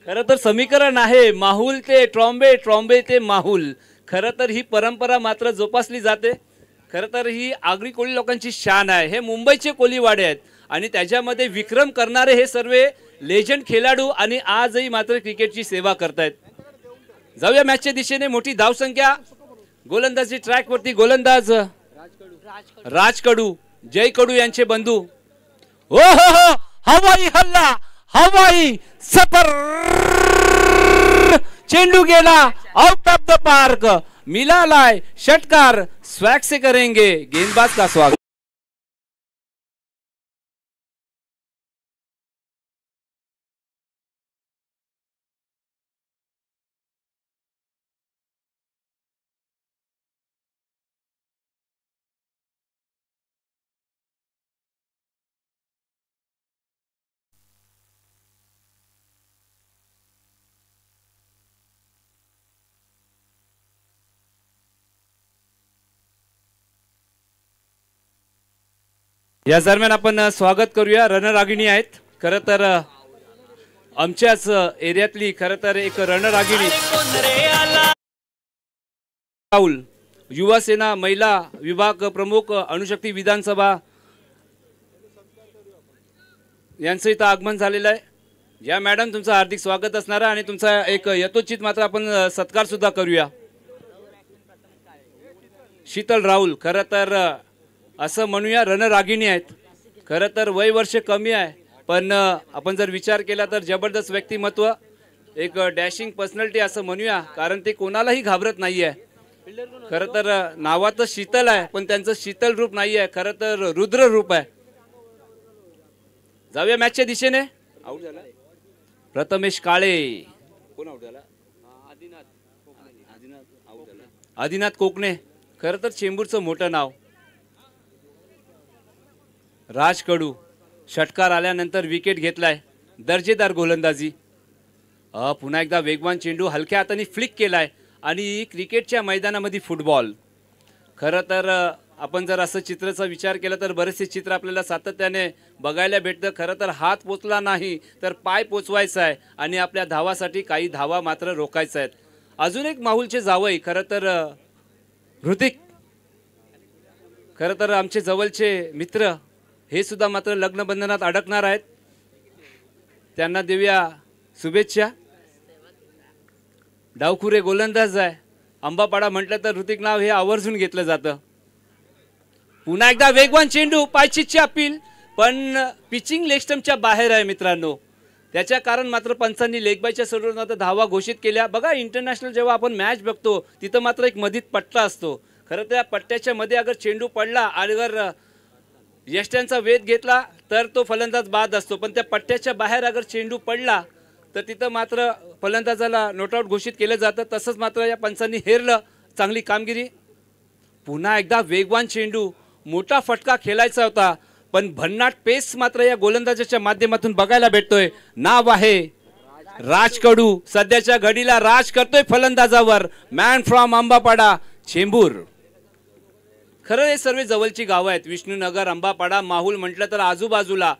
खरं तर समीकरण आहे माहुल ते ट्रॉम्बे, ट्रॉम्बे ते माहुल. खरं तर ही परंपरा मात्र जोपासली जाते. खरं तर ही आगरी कोळी लोकांची शान आहे. हे मुंबईचे कोळीवाडे आहेत आणि त्याच्यामध्ये विक्रम करणारे हे सर्व लेजंड खेळाडू आणि आजही मात्र क्रिकेटची सेवा करतायत. जाऊया मॅचच्या दिशेने. मोठी धावसंख्या, गोलंदाजी ट्रॅकवरती गोलंदाज राजकडू, जय कडू यांचे बंधू. हो हो हो, हवाई हल्ला, हवाई सफर, चेंडू गेला आउट ऑफ द पार्क. मिलालाय षटकार, स्वैग से करेंगे गेंदबाज का स्वागत. या दरम्यान आपण स्वागत करूया. रणरागिणी आहेत खरं तर आमच्याच एरियातली खरं तर एक रणरागिणी राहुल, युवा सेना महिला विभाग प्रमुख अणुशक्ती विधानसभा यांचं इथं आगमन झालेलं आहे. या मॅडम तुमचं हार्दिक स्वागत असणार आणि तुमचा एक यथोचित मात्र आपण सत्कार सुद्धा करूया. शीतल राहुल खरं तर असं म्हणूया रणरागिणी आहेत. खरं तर वय वर्ष कमी आहे पण आपण जर विचार केला तर जबरदस्त व्यक्तिमत्व, एक डॅशिंग पर्सनॅलिटी असं म्हणूया, कारण ते कोणालाही घाबरत नाही आहे. खरं तर नावातच शीतल आहे पण त्यांचं शीतल रूप नाही आहे, खरं तर रुद्र रूप आहे. जाऊया मॅचच्या दिशेने. आउट झाला प्रथमेश काळे, कोण आउट झाला? आदिनाथ कोकणे. खरं तर चेंबूरचं मोठं नाव. राजकडू षटकार आल्यानंतर विकेट घेतलाय, दर्जेदार गोलंदाजी. पुन्हा एकदा वेगवान चेंडू हलक्या हाताने फ्लिक केलाय आणि क्रिकेटच्या मैदानामध्ये फुटबॉल. खरं तर आपण जर असं चित्राचा विचार केला तर बरेचसे चित्र आपल्याला सातत्याने बघायला भेटतं. खरं तर हात पोचला नाही तर पाय पोचवायचा आहे आणि आपल्या धावासाठी काही धावा मात्र रोखायचा आहेत. अजून एक माहुलचे जावई खरं तर हृतिक, खरं तर आमचे जवळचे मित्र हे सुद्धा मात्र लग्नबंधनात अडकणार आहेत. त्यांना देऊया शुभेच्छा. डावखुरे गोलंदाज आहे. अंबापाडा म्हटलं तर ऋतिक नाव हे आवर्जून घेतलं जातं. पुन्हा एकदा वेगवान चेंडू, पायचीची अपील पण पिचिंग लेग स्टंपच्या बाहेर आहे मित्रांनो. त्याच्या कारण मात्र पंचांनी लेगबायच्या सोडून धावा घोषित केल्या. बघा इंटरनॅशनल जेव्हा आपण मॅच बघतो तिथं मात्र एक मधीत पट्टा असतो. खरं त्या पट्ट्याच्या मध्ये अगर चेंडू पडला आणि अगर यष्ट्यांचा वेध घेतला तर तो फलंदाज बाद असतो, पण त्या पट्ट्याच्या बाहेर अगर चेंडू पडला तर तिथं मात्र फलंदाजाला नॉटआउट घोषित केलं जातं. तसंच मात्र या पंचांनी हेरलं. चांगली कामगिरी. पुन्हा एकदा वेगवान चेंडू, मोठा फटका खेळायचा होता पण भन्नाट पेस मात्र या गोलंदाजाच्या माध्यमातून बघायला भेटतोय. नाव आहे राजकडू. सध्याच्या घडीला राज करतोय फलंदाजावर. Man from Ambapada, Chembur. खरं हे सर्व जवळची गावं आहेत. विष्णुनगर, अंबापाडा, माहुल म्हटलं तर आजूबाजूला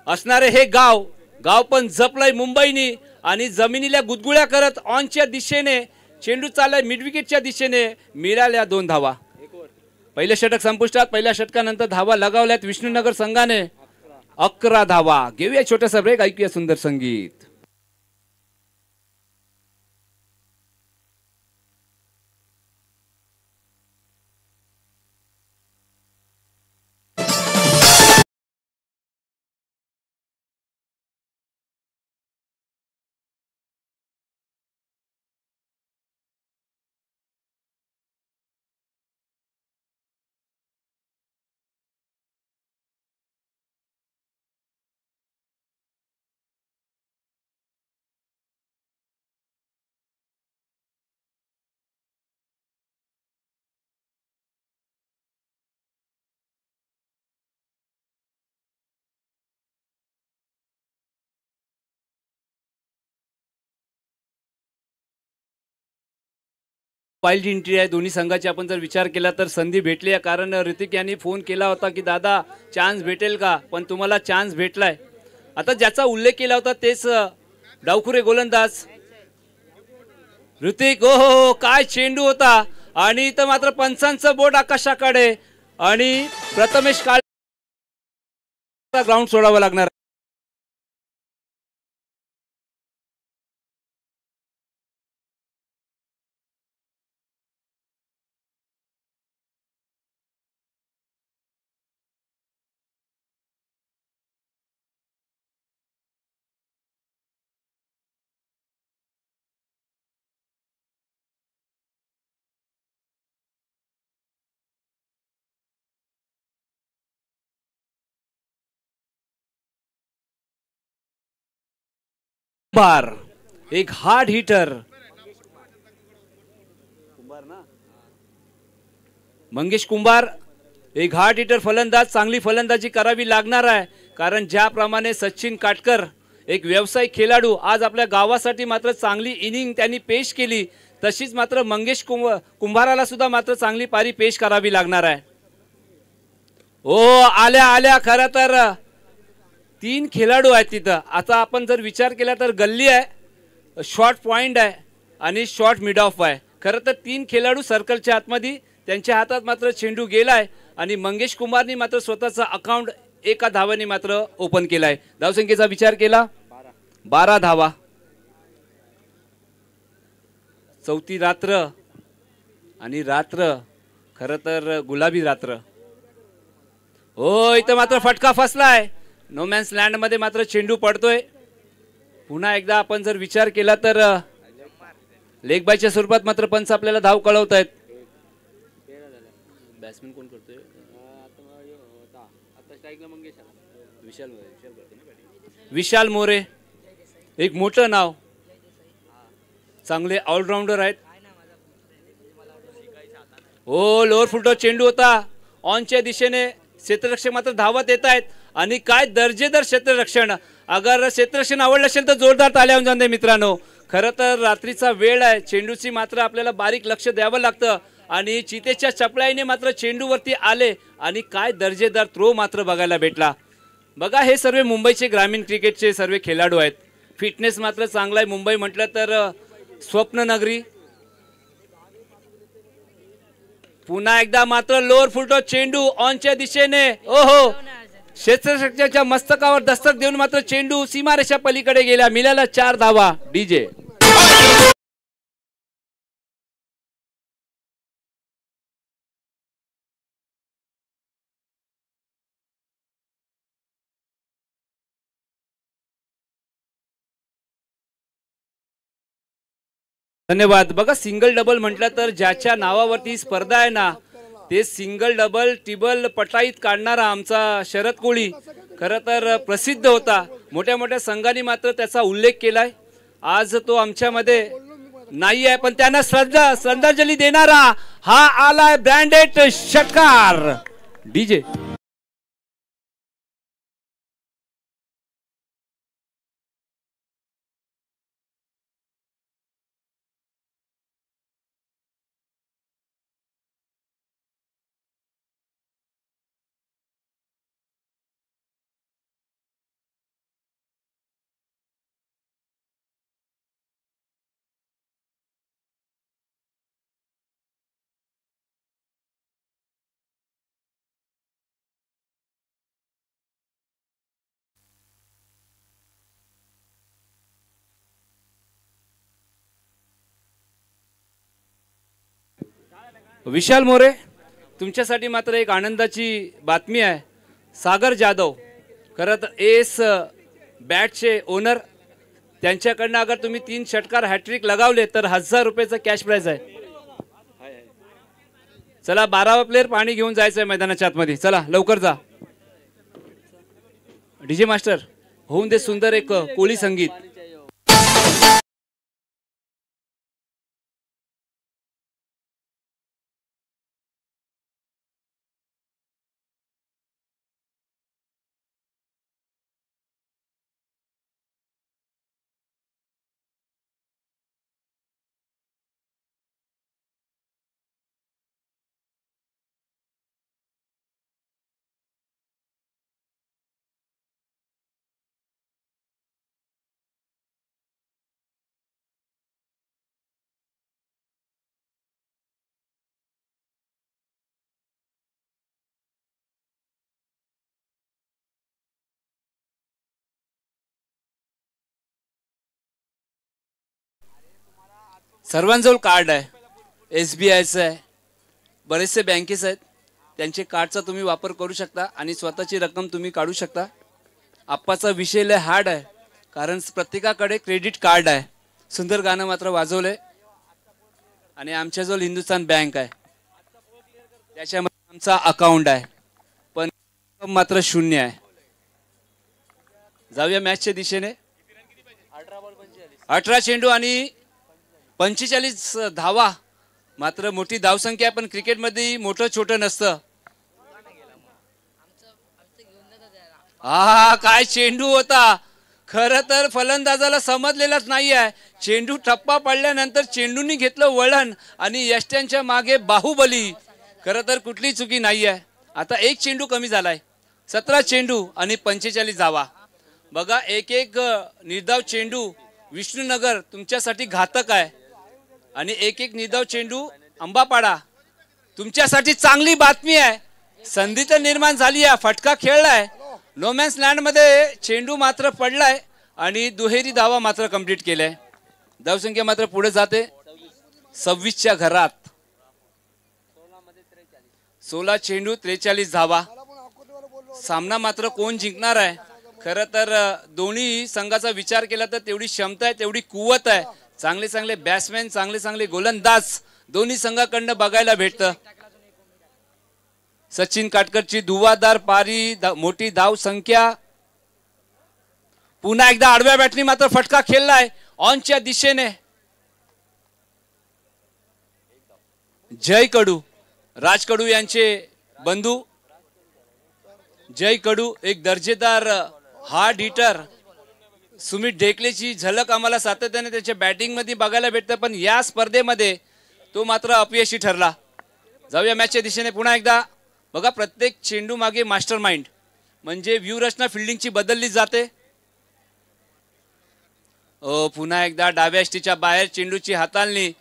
असणारे हे गाव पण जपलंय मुंबईनी आणि जमिनीला गुदगुळ्या करत ऑनच्या दिशेने चेंडू चाललाय मिड विकेटच्या दिशेने. मिळाल्या 2 धावा. पहिले षटक संपुष्टात. पहिल्या षटकानंतर धावा लगावल्यात विष्णुनगर संघाने. 11 धावा. घेऊया छोटासा ब्रेक, ऐकूया सुंदर संगीत. पाईल्ड एंट्री आहे दोन्ही संघाची. आपण जर विचार केला तर संधी भेटली आहे, कारण ऋतिक यांनी फोन केला होता की दादा चान्स भेटेल का, पण तुम्हाला चान्स भेटलाय. आता ज्याचा उल्लेख केला होता तेच डावखुरे गोलंदाज ऋतिक. हो हो हो, काय चेंडू होता. आणि इथं मात्र पंचांचं बोट आकाशाकडे आणि प्रथमेश काळे ग्राउंड सोडावं लागणार. बार एक हार्ड हिटर मंगेश कुंभार, एक हार्ड हिटर फलंदाज. चांगली फलंदाजी करावी लागणार आहे, कारण ज्याप्रमाणे सचिन काटकर एक व्यावसायिक खेळाडू आज आपल्या गावासाठी मात्र चांगली इनिंग त्यांनी पेश केली, तशीच मात्र मंगेश कुंभाराला सुद्धा मात्र चांगली पारी पेश करावी लागणार आहे. ओ आल्या आल्या, खरं तर 3 खेळाडू आहेत तिथं. आता आपण जर विचार केला तर गल्ली आहे, शॉर्ट पॉइंट आहे आणि शॉर्ट मिड ऑफ आहे. खरं तर 3 खेळाडू सर्कलच्या आतमध्ये, त्यांच्या हातात मात्र चेंडू गेलाय आणि मंगेश कुमारनी मात्र स्वतःचा अकाउंट एका धावाने मात्र ओपन केलाय. धावसंख्येचा विचार केला 12 धावा. चौथी रात्र आणि रात्र खरं तर गुलाबी रात्र. हो इथं मात्र फटका फसलाय. नो मॅन्स लँड मध्ये मात्र चेंडू पडतोय. पुन्हा एकदा आपण जर विचार केला तर लेग बायच्या स्वरूपात मात्र पंच आपल्याला धाव कळवत आहेत. बॅट्समॅन कोण करतोय विशाल मोरे, एक मोठं नाव, चांगले ऑलराऊंडर आहेत. हो लोअर फुलटॉ चेंडू होता ऑनच्या दिशेने. क्षेत्ररक्षक मात्र धावत येत आहेत आणि काय दर्जेदार क्षेत्ररक्षण. अगर क्षेत्ररक्षण आवडलं असेल तर जोरदार ताल्या होऊन जाते मित्रांनो. खरं तर रात्रीचा वेळ आहे, चेंडूची मात्र आपल्याला बारीक लक्ष द्यावं लागतं आणि चितेच्या चपळाईने मात्र चेंडूवरती आले आणि काय दर्जेदार थ्रो मात्र बघायला भेटला. बघा हे सर्व मुंबईचे ग्रामीण क्रिकेटचे सर्व खेळाडू आहेत. फिटनेस मात्र चांगला आहे. मुंबई म्हटलं तर स्वप्न नगरी. पुन्हा एकदा मात्र लोअर फुलटॉ चेंडू ऑनच्या दिशेने. ओहो क्षेत्ररक्षकाच्या मस्तकावर दस्तक देऊन मात्र चेंडू सीमारेषा पलीकडे गेला. मिळाला 4 धावा. डीजे धन्यवाद. बघा सिंगल डबल म्हटलं तर ज्याच्या नावावरती स्पर्धा आहे ना, ते सिंगल डबल टिबल पटाईत काढणारा आमचा शरद कोळी खरं तर प्रसिद्ध होता. मोठ्या मोठ्या संघांनी मात्र त्याचा उल्लेख केलाय. आज तो आमच्यामध्ये नाही आहे, पण त्यांना श्रद्धांजली देणारा हा आलाय ब्रँडेड षटकार. डीजे विशाल मोरे, तुमच्यासाठी मात्र एक आनंदाची बातमी आहे. सागर जाधव खरं तर एस बॅटचे ओनर, त्यांच्याकडनं अगर तुम्ही 3 षटकार हॅट्रिक लगावले तर 1000 रुपयाचं कॅश प्राइज आहे. चला 12वा प्लेयर पाणी घेऊन जायचं आहे मैदानाच्या आतमध्ये. चला लवकर जा. डीजे मास्टर होऊन दे सुंदर एक कोळी संगीत. सर्वांजवळ कार्ड आहे, SBIचं आहे, बरेचसे बँकेस आहेत, त्यांचे कार्डचा तुम्ही वापर करू शकता आणि स्वतःची रक्कम तुम्ही काढू शकता. आप्पाचा विषय लय हार्ड आहे कारण प्रत्येकाकडे क्रेडिट कार्ड आहे. सुंदर गाणं मात्र वाजवलंय आणि आमच्याजवळ हिंदुस्थान बँक आहे, त्याच्यामध्ये आमचा अकाउंट आहे, पण मात्र 0 आहे. जाऊया मॅचच्या दिशेने. 18 चेंडू आणि 45 धावा, मात्र मोठी धावसंख्या आहे, पण क्रिकेटमध्ये मोठं छोटं नसतं. हा काय चेंडू होता, खरं तर फलंदाजाला समजलेलाच नाही आहे. चेंडू ठप्पा पडल्यानंतर चेंडूनी घेतलं वळण आणि यष्ट्यांच्या मागे बाहुबली. खरं तर कुठली चुकी नाही आहे. आता एक चेंडू कमी झालाय, 17 चेंडू आणि 45 धावा. बघा एक एक निर्धाव चेंडू विष्णुनगर तुमच्यासाठी घातक आहे आणि एक एक निर्धाव चेंडू अंबापाडा तुमच्यासाठी चांगली बातमी आहे. संधी तर निर्माण झाली आहे, फटका खेळलाय, नोमॅन्स लँड मध्ये चेंडू मात्र पडलाय आणि दुहेरी धावा मात्र कंप्लीट केलाय. धावसंख्या मात्र पुढे जाते 26च्या घरात. 16 चेंडू 43 धावा. सामना मात्र कोण जिंकणार आहे. खरं तर दोन्ही संघाचा विचार केला तर तेवढी क्षमता आहे, तेवढी कुवत आहे. चांगले चांगले बॅट्समॅन, चांगले चांगले गोलंदाज दोन्ही संघाकडनं बघायला भेटतं. सचिन काटकरची धुवाधार पारी, मोठी धाव संख्या. पुन्हा एकदा आडव्या बॅटनी मात्र फटका खेळलाय ऑनच्या दिशेने. जय कडू, राज कडू यांचे बंधू जय कडू, एक दर्जेदार हार्ड हिटर. सुमित ढेकलेची झलक आम्हाला सातत्याने त्याच्या बॅटिंग मध्ये बघायला भेटतं, पण या स्पर्धेमध्ये तो मात्र अपयशी ठरला. जाऊया मॅचच्या दिशेने पुन्हा एकदा. बघा प्रत्येक चेंडू मागे मास्टर माइंड म्हणजे व्यूरचना फिल्डिंगची बदलली जाते. पुन्हा एकदा डाव्या यष्टीच्या बाहेर चेंडूची हाताळणी.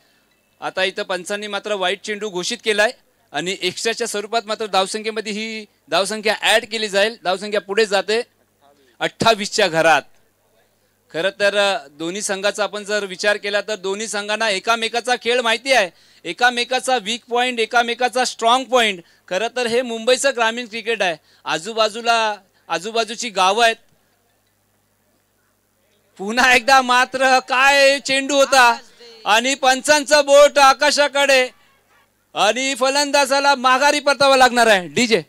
आता इथं पंचांनी मात्र वाईट चेंडू घोषित केलाय आणि एक्स्ट्राच्या स्वरूपात मात्र धावसंख्येमध्ये ही धावसंख्या ऍड केली जाईल. धावसंख्या पुढे जाते 28च्या घरात. खरं तर दोन्ही संघाचा आपण जर विचार केला तर दोन्ही संघांना एकामेकाचा खेळ माहिती आहे, एकामेकाचा वीक पॉइंट, एकामेकाचा स्ट्रॉंग पॉइंट. खरं तर हे मुंबईचं ग्रामीण क्रिकेट आहे. आजूबाजूची गावं आहेत. पुन्हा एकदा मात्र काय चेंडू होता आणि पंचांचं बोट आकाशाकडे आणि फलंदाजाला माघारी परतावं लागणार आहे. डीजे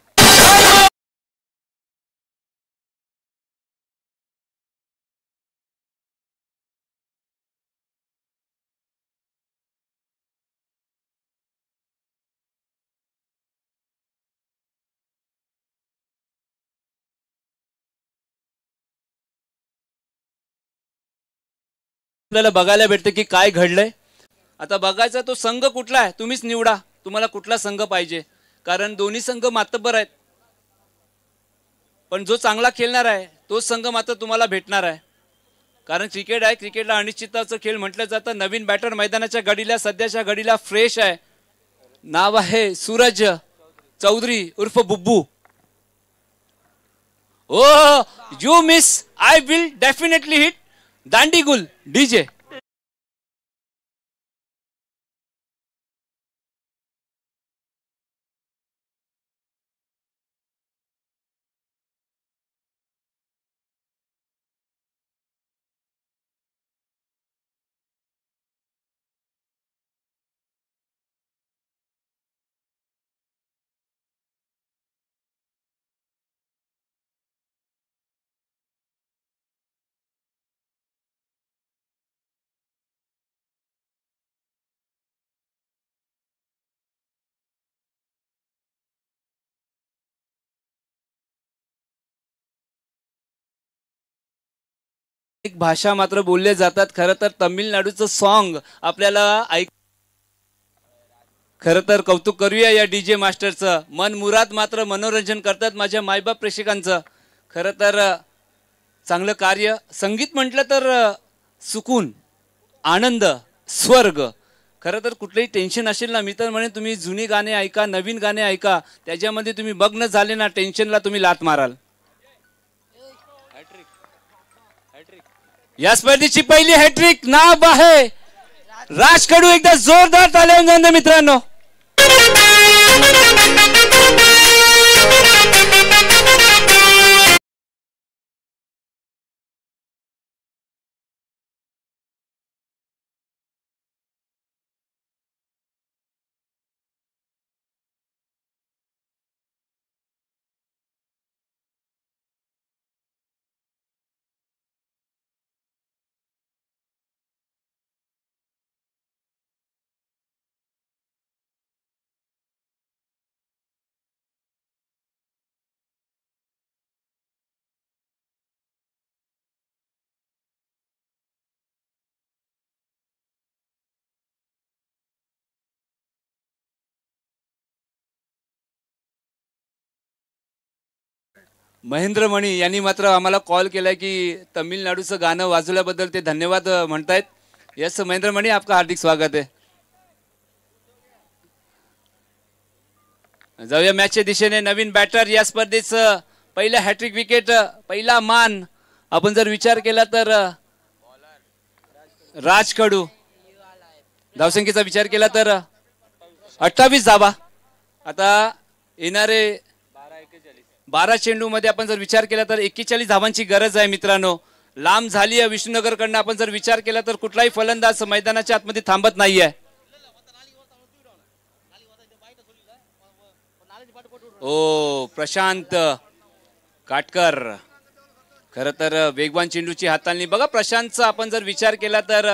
आपल्याला बघायला भेटते की काय घडलंय. आता बघायचा तो संघ कुठला आहे, तुम्हीच निवडा तुम्हाला कुठला संघ पाहिजे, कारण दोन्ही संघ मातब्बर आहेत. पण जो चांगला खेळणार आहे तोच संघ मात्र तुम्हाला भेटणार आहे. कारण क्रिकेट आहे, क्रिकेटला अनिश्चितताचं खेळ म्हटलं जातं. नवीन बॅटर मैदानाच्या घडीला सध्याच्या घडीला फ्रेश आहे. नाव आहे सूरज चौधरी उर्फ Bubbu. Oh you miss, I will definitely hit दांडीगुल. डीजे एक भाषा मात्र बोलले जातात. खरं तर तमिळनाडूचं सॉन्ग आपल्याला ऐक. खरं तर कौतुक करूया या डीजे मास्टरचं. मन मुराद मात्र मनोरंजन करतात माझ्या मायबाप प्रेक्षकांचं. खरं तर चांगलं कार्य. संगीत म्हटलं तर सुकून, आनंद, स्वर्ग. खरं तर कुठलंही टेन्शन असेल ना, मी तर म्हणेन तुम्ही जुनी गाणे ऐका, नवीन गाणे ऐका, त्याच्यामध्ये तुम्ही मग्न झाले ना टेन्शनला तुम्ही लात माराल. या स्पर्धेची पहिली हॅट्रिक नाव आहे राज कडू एकदा जोरदार ताल्या वाजवून मित्रांनो. महेंद्र मणी यांनी मात्र आम्हाला कॉल केलाय की तमिळनाडूचं गाणं वाजवल्याबद्दल ते धन्यवाद म्हणतायत. यस महेंद्र मणी, आपका हार्दिक स्वागत आहे. जाऊया मॅचच्या दिशेने. नवीन बॅटर या स्पर्धेचं पहिला हॅट्रिक विकेट, पहिला मान आपण जर विचार केला तर राज कडू. धावसंख्येचा विचार केला तर 28 धावा. आता येणारे 12 चेंडू मध्ये आपण जर विचार केला तर 41 धावांची गरज आहे मित्रांनो. लांब झाली आहे विष्णुनगर कडनं. आपण जर विचार केला तर कुठलाही फलंदाज मैदानाच्या आतमध्ये थांबत नाहीये. ओ प्रशांत काटकर खर तर वेगवान चेंडूची हाताळणी बघा. प्रशांतचा आपण जर विचार केला तर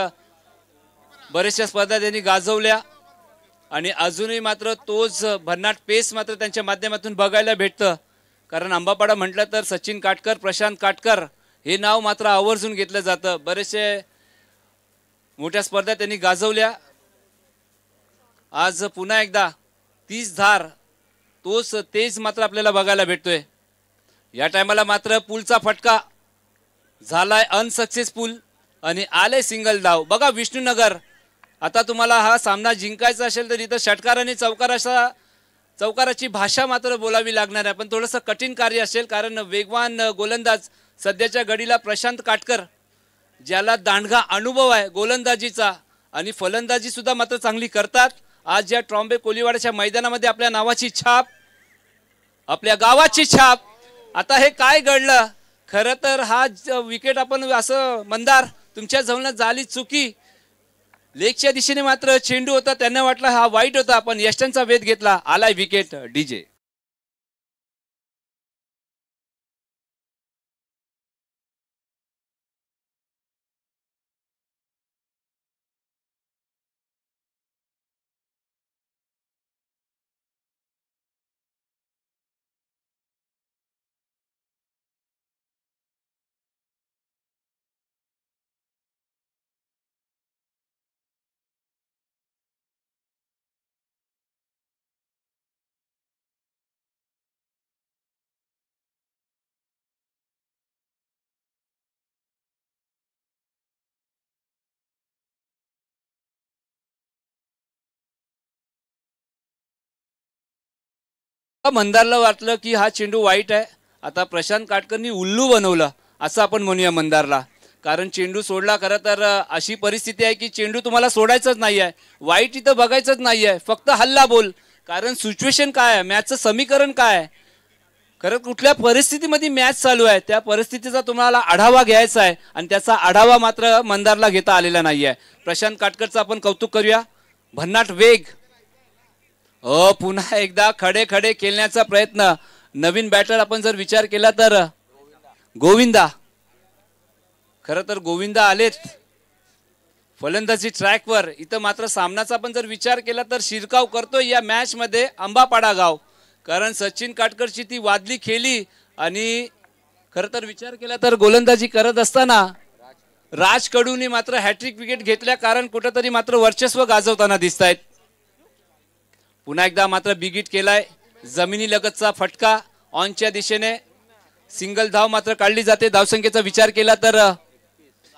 बरेचशा स्पर्धा त्यांनी गाजवल्या आणि अजूनही मात्र तोच भन्नाट पेस मात्र त्यांच्या माध्यमातून बघायला भेटतं. कारण आंबापाडा म्हटलं तर सचिन काटकर, प्रशांत काटकर हे नाव मात्र आवर्जून घेतलं जातं. बरेचसे मोठ्या स्पर्धा त्यांनी गाजवल्या. आज पुन्हा एकदा 30 धार तोच तेज मात्र आपल्याला बघायला भेटतोय. या टायमाला मात्र पुलचा फटका झालाय अनसक्सेसफुल आणि आले सिंगल धाव. बघा विष्णुनगर, आता तुम्हाला हा सामना जिंकायचा असेल तर इथं षटकार आणि चौकाराची भाषा मात्र बोलावी लागणार आहे. पण थोडंसं कठीण कार्य असेल कारण वेगवान गोलंदाज सध्याच्या घडीला प्रशांत काटकर, ज्याला दांडगा अनुभव आहे गोलंदाजीचा आणि फलंदाजी सुद्धा मात्र चांगली करतात. आज या ट्रॉम्बे कोलीवाड्याच्या मैदानामध्ये आपल्या नावाची छाप, आपल्या गावाची छाप. आता हे काय घडलं खरं तर हा विकेट आपण असं मंदार तुमच्या जवळ झाली चुकी. लेगच्या दिशेने मात्र चेंडू होता, त्यांना वाटलं हा वाईट होता पण यष्टांचा वेध घेतला. आलाय विकेट डीजे. मंदारला वाटलं की हा चेंडू वाईट आहे. आता प्रशांत काटकरनी उल्लू बनवलं असं आपण म्हणूया मंदारला. कारण चेंडू सोडला. खरं तर अशी परिस्थिती आहे की चेंडू तुम्हाला सोडायचंच नाही आहे, वाईट इथं बघायचंच नाही आहे, फक्त हल्ला बोल. कारण सिच्युएशन काय आहे, मॅचचं समीकरण काय आहे, खरं कुठल्या परिस्थितीमध्ये मॅच चालू आहे त्या परिस्थितीचा तुम्हाला आढावा घ्यायचा आहे आणि त्याचा आढावा मात्र मंदारला घेता आलेला नाही आहे. प्रशांत काटकरचं आपण कौतुक करूया. भन्नाट वेग. पुन्हा एकदा खडे खडे खेळण्याचा प्रयत्न. नवीन बॅटर आपण जर विचार केला तर गोविंदा. खरं तर गोविंदा आलेत फलंदाजी ट्रॅकवर. इथं मात्र सामनाचा आपण जर विचार केला तर शिरकाव करतोय या मॅच मध्ये आंबापाडा गाव. कारण सचिन काटकरची ती वादली खेळली आणि खरं तर विचार केला तर गोलंदाजी करत असताना राज कडूने मात्र हॅट्रिक विकेट घेतल्या. कारण कुठेतरी मात्र वर्चस्व गाजवताना दिसत आहेत. पुन्हा एकदा मात्र बिगिट केलाय. जमिनी लगतचा फटका ऑनच्या दिशेने. सिंगल धाव मात्र काढली जाते. धावसंख्येचा विचार केला तर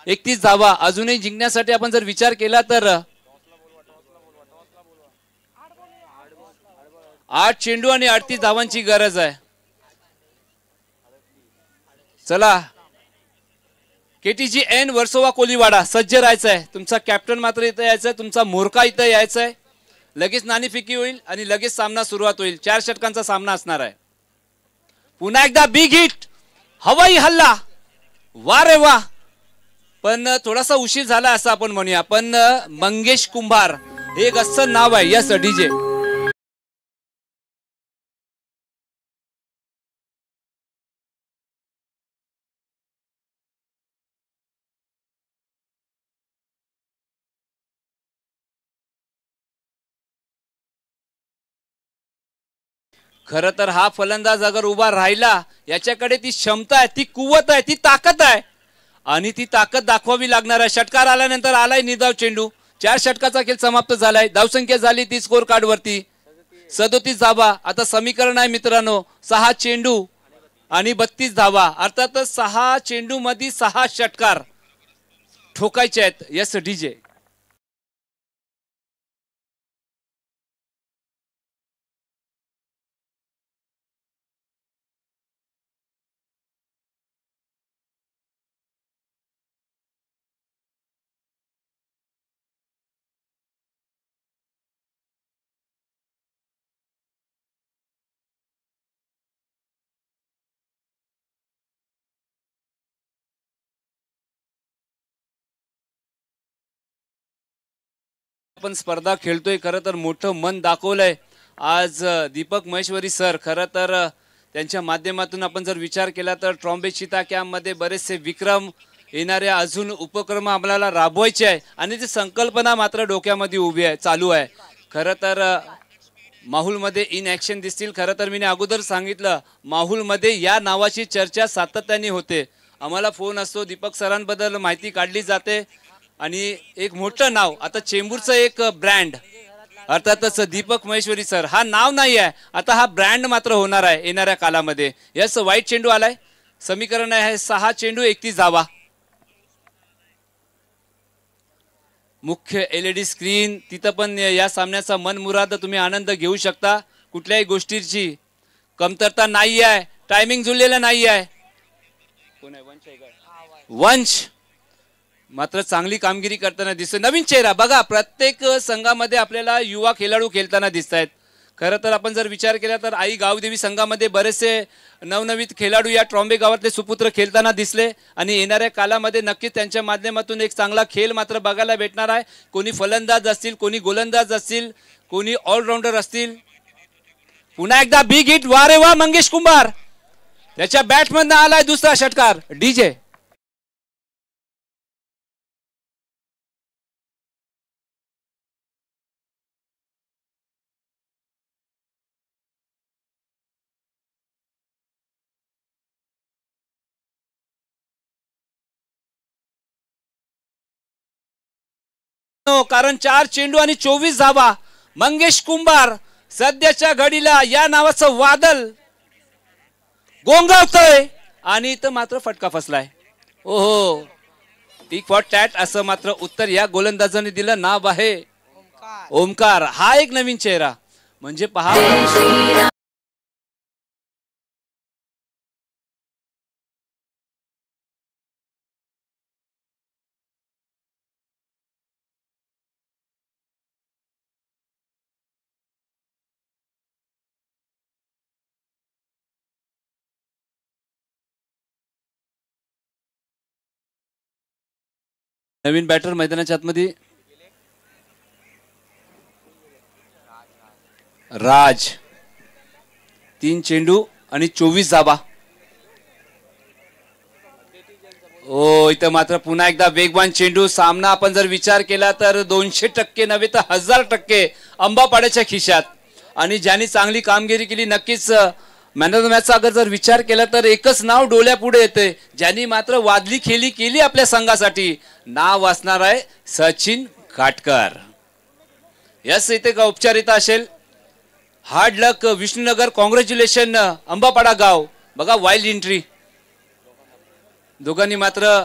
31 धावा. अजूनही जिंकण्यासाठी आपण जर विचार केला तर 8 चेंडू आणि 38 धावांची गरज आहे. चला KTG N वर्सोवा कोलीवाडा सज्ज राहायचं आहे. तुमचा कॅप्टन मात्र इथं यायचं आहे, तुमचा मोरका इथं यायचं आहे. लगेच नाणेफेकी होईल आणि लगेच सामना सुरुवात होईल. 4 षटकांचा सामना असणार आहे. पुन्हा एकदा बिग हिट, हवाई हल्ला, वा रे वा. पण थोडासा उशीर झाला असं आपण म्हणूया. पण मंगेश कुंभार हे एक असं नाव आहे. Yes DJ. खरं तर हा फलंदाज अगर उभा राहिला, याच्याकडे ती क्षमता आहे, ती कुवत आहे, ती ताकद आहे आणि ती ताकद दाखवावी लागणार आहे. षटकार आल्यानंतर आलाय निर्धाव चेंडू. 4 षटकाचा खेळ समाप्त झालाय. धावसंख्या झाली ती स्कोर कार्ड वरती 37 धावा. आता समीकरण आहे मित्रांनो, 6 चेंडू आणि 32 धावा. अर्थातच 6 चेंडू मध्ये 6 षटकार ठोकायचे आहेत. Yes DJ. आपण स्पर्धा खेळतोय. खरं तर मोठं मन दाखवलंय आज दीपक महेश्वरी सर. खरं तर त्यांच्या माध्यमातून आपण जर विचार केला तर ट्रॉम्बे चिता कॅम्प मध्ये बरेचसे विक्रम येणाऱ्या अजून उपक्रम आपल्याला राबवायचे आहे आणि ती संकल्पना मात्र डोक्यामध्ये उभी आहे, चालू आहे. खरं तर माहुलमध्ये इन ॲक्शन दिसतील. खरं तर मी अगोदर सांगितलं, माहुलमध्ये या नावाची चर्चा सातत्याने होते. आम्हाला फोन असतो, दीपक सरांबद्दल माहिती काढली जाते आणि एक मोठं नाव, आता चेंबूरचं एक ब्रँड अर्थातच दीपक महेश्वरी सर हा नाव नाही आहे, आता हा ब्रँड मात्र होणार आहे येणाऱ्या कालामध्ये. यस वाईट चेंडू आलाय. समीकरण आहे 6 चेंडू 31 धावा. मुख्य LED स्क्रीन तिथं पण या सामन्याचा मनमुराद तुम्ही आनंद घेऊ शकता. कुठल्याही गोष्टीची कमतरता नाही आहे. टायमिंग जुळलेला नाही आहे. कोण आहे? वंश मात्र चांगली कामगिरी करताना दिसतोय. नवीन चेहरा बघा, प्रत्येक संघामध्ये आपल्याला युवा खेळाडू खेळताना दिसत आहेत. खरं तर आपण जर विचार केला तर आई गावदेवी संघामध्ये बरेचसे नवनवीन खेळाडू या ट्रॉम्बे गावातले सुपुत्र खेळताना दिसले आणि येणाऱ्या कालामध्ये नक्कीच त्यांच्या माध्यमातून एक चांगला खेळ मात्र बघायला भेटणार आहे. कोणी फलंदाज असतील, कोणी गोलंदाज असतील, कोणी ऑलराऊंडर असतील. पुन्हा एकदा बिग हिट, वा रे वा मंगेश कुंभार. त्याच्या बॅटमधनं आलाय दुसरा षटकार. डीजे. कारण 4 चेंडू आणि 24 धावा. मंगेश कुंभार सध्याच्या घडीला या नावाचं वादळ गोंगावतोय आणि इथं मात्र फटका फसलाय. ओहो, टिक फॉर टॅट असं मात्र उत्तर या गोलंदाजाने दिलं. नाव आहे ओमकार. हा एक नवीन चेहरा म्हणजे पहा. नवीन बॅटर मैदानाच्या आतमध्ये राज. 3 चेंडू आणि 24 धावा. ओ इथं मात्र पुन्हा एकदा वेगवान चेंडू. सामना आपण जर विचार केला तर 200% नव्हे तर 1000% अंबापाड्याच्या खिशात. आणि ज्यांनी चांगली कामगिरी केली नक्कीच मॅन ऑफ द मॅचचा अगर जर विचार केला तर एकच नाव डोळ्यापुढे येते, ज्यांनी मात्र वादली खेळी केली आपल्या संघासाठी. नाव असणार आहे सचिन काटकर. यस इथे का औपचारिकता असेल. हार्ड लक विष्णुनगर. कॉंग्रॅच्युलेशन अंबापाडा गाव. बघा वाईल्ड एंट्री. दोघांनी मात्र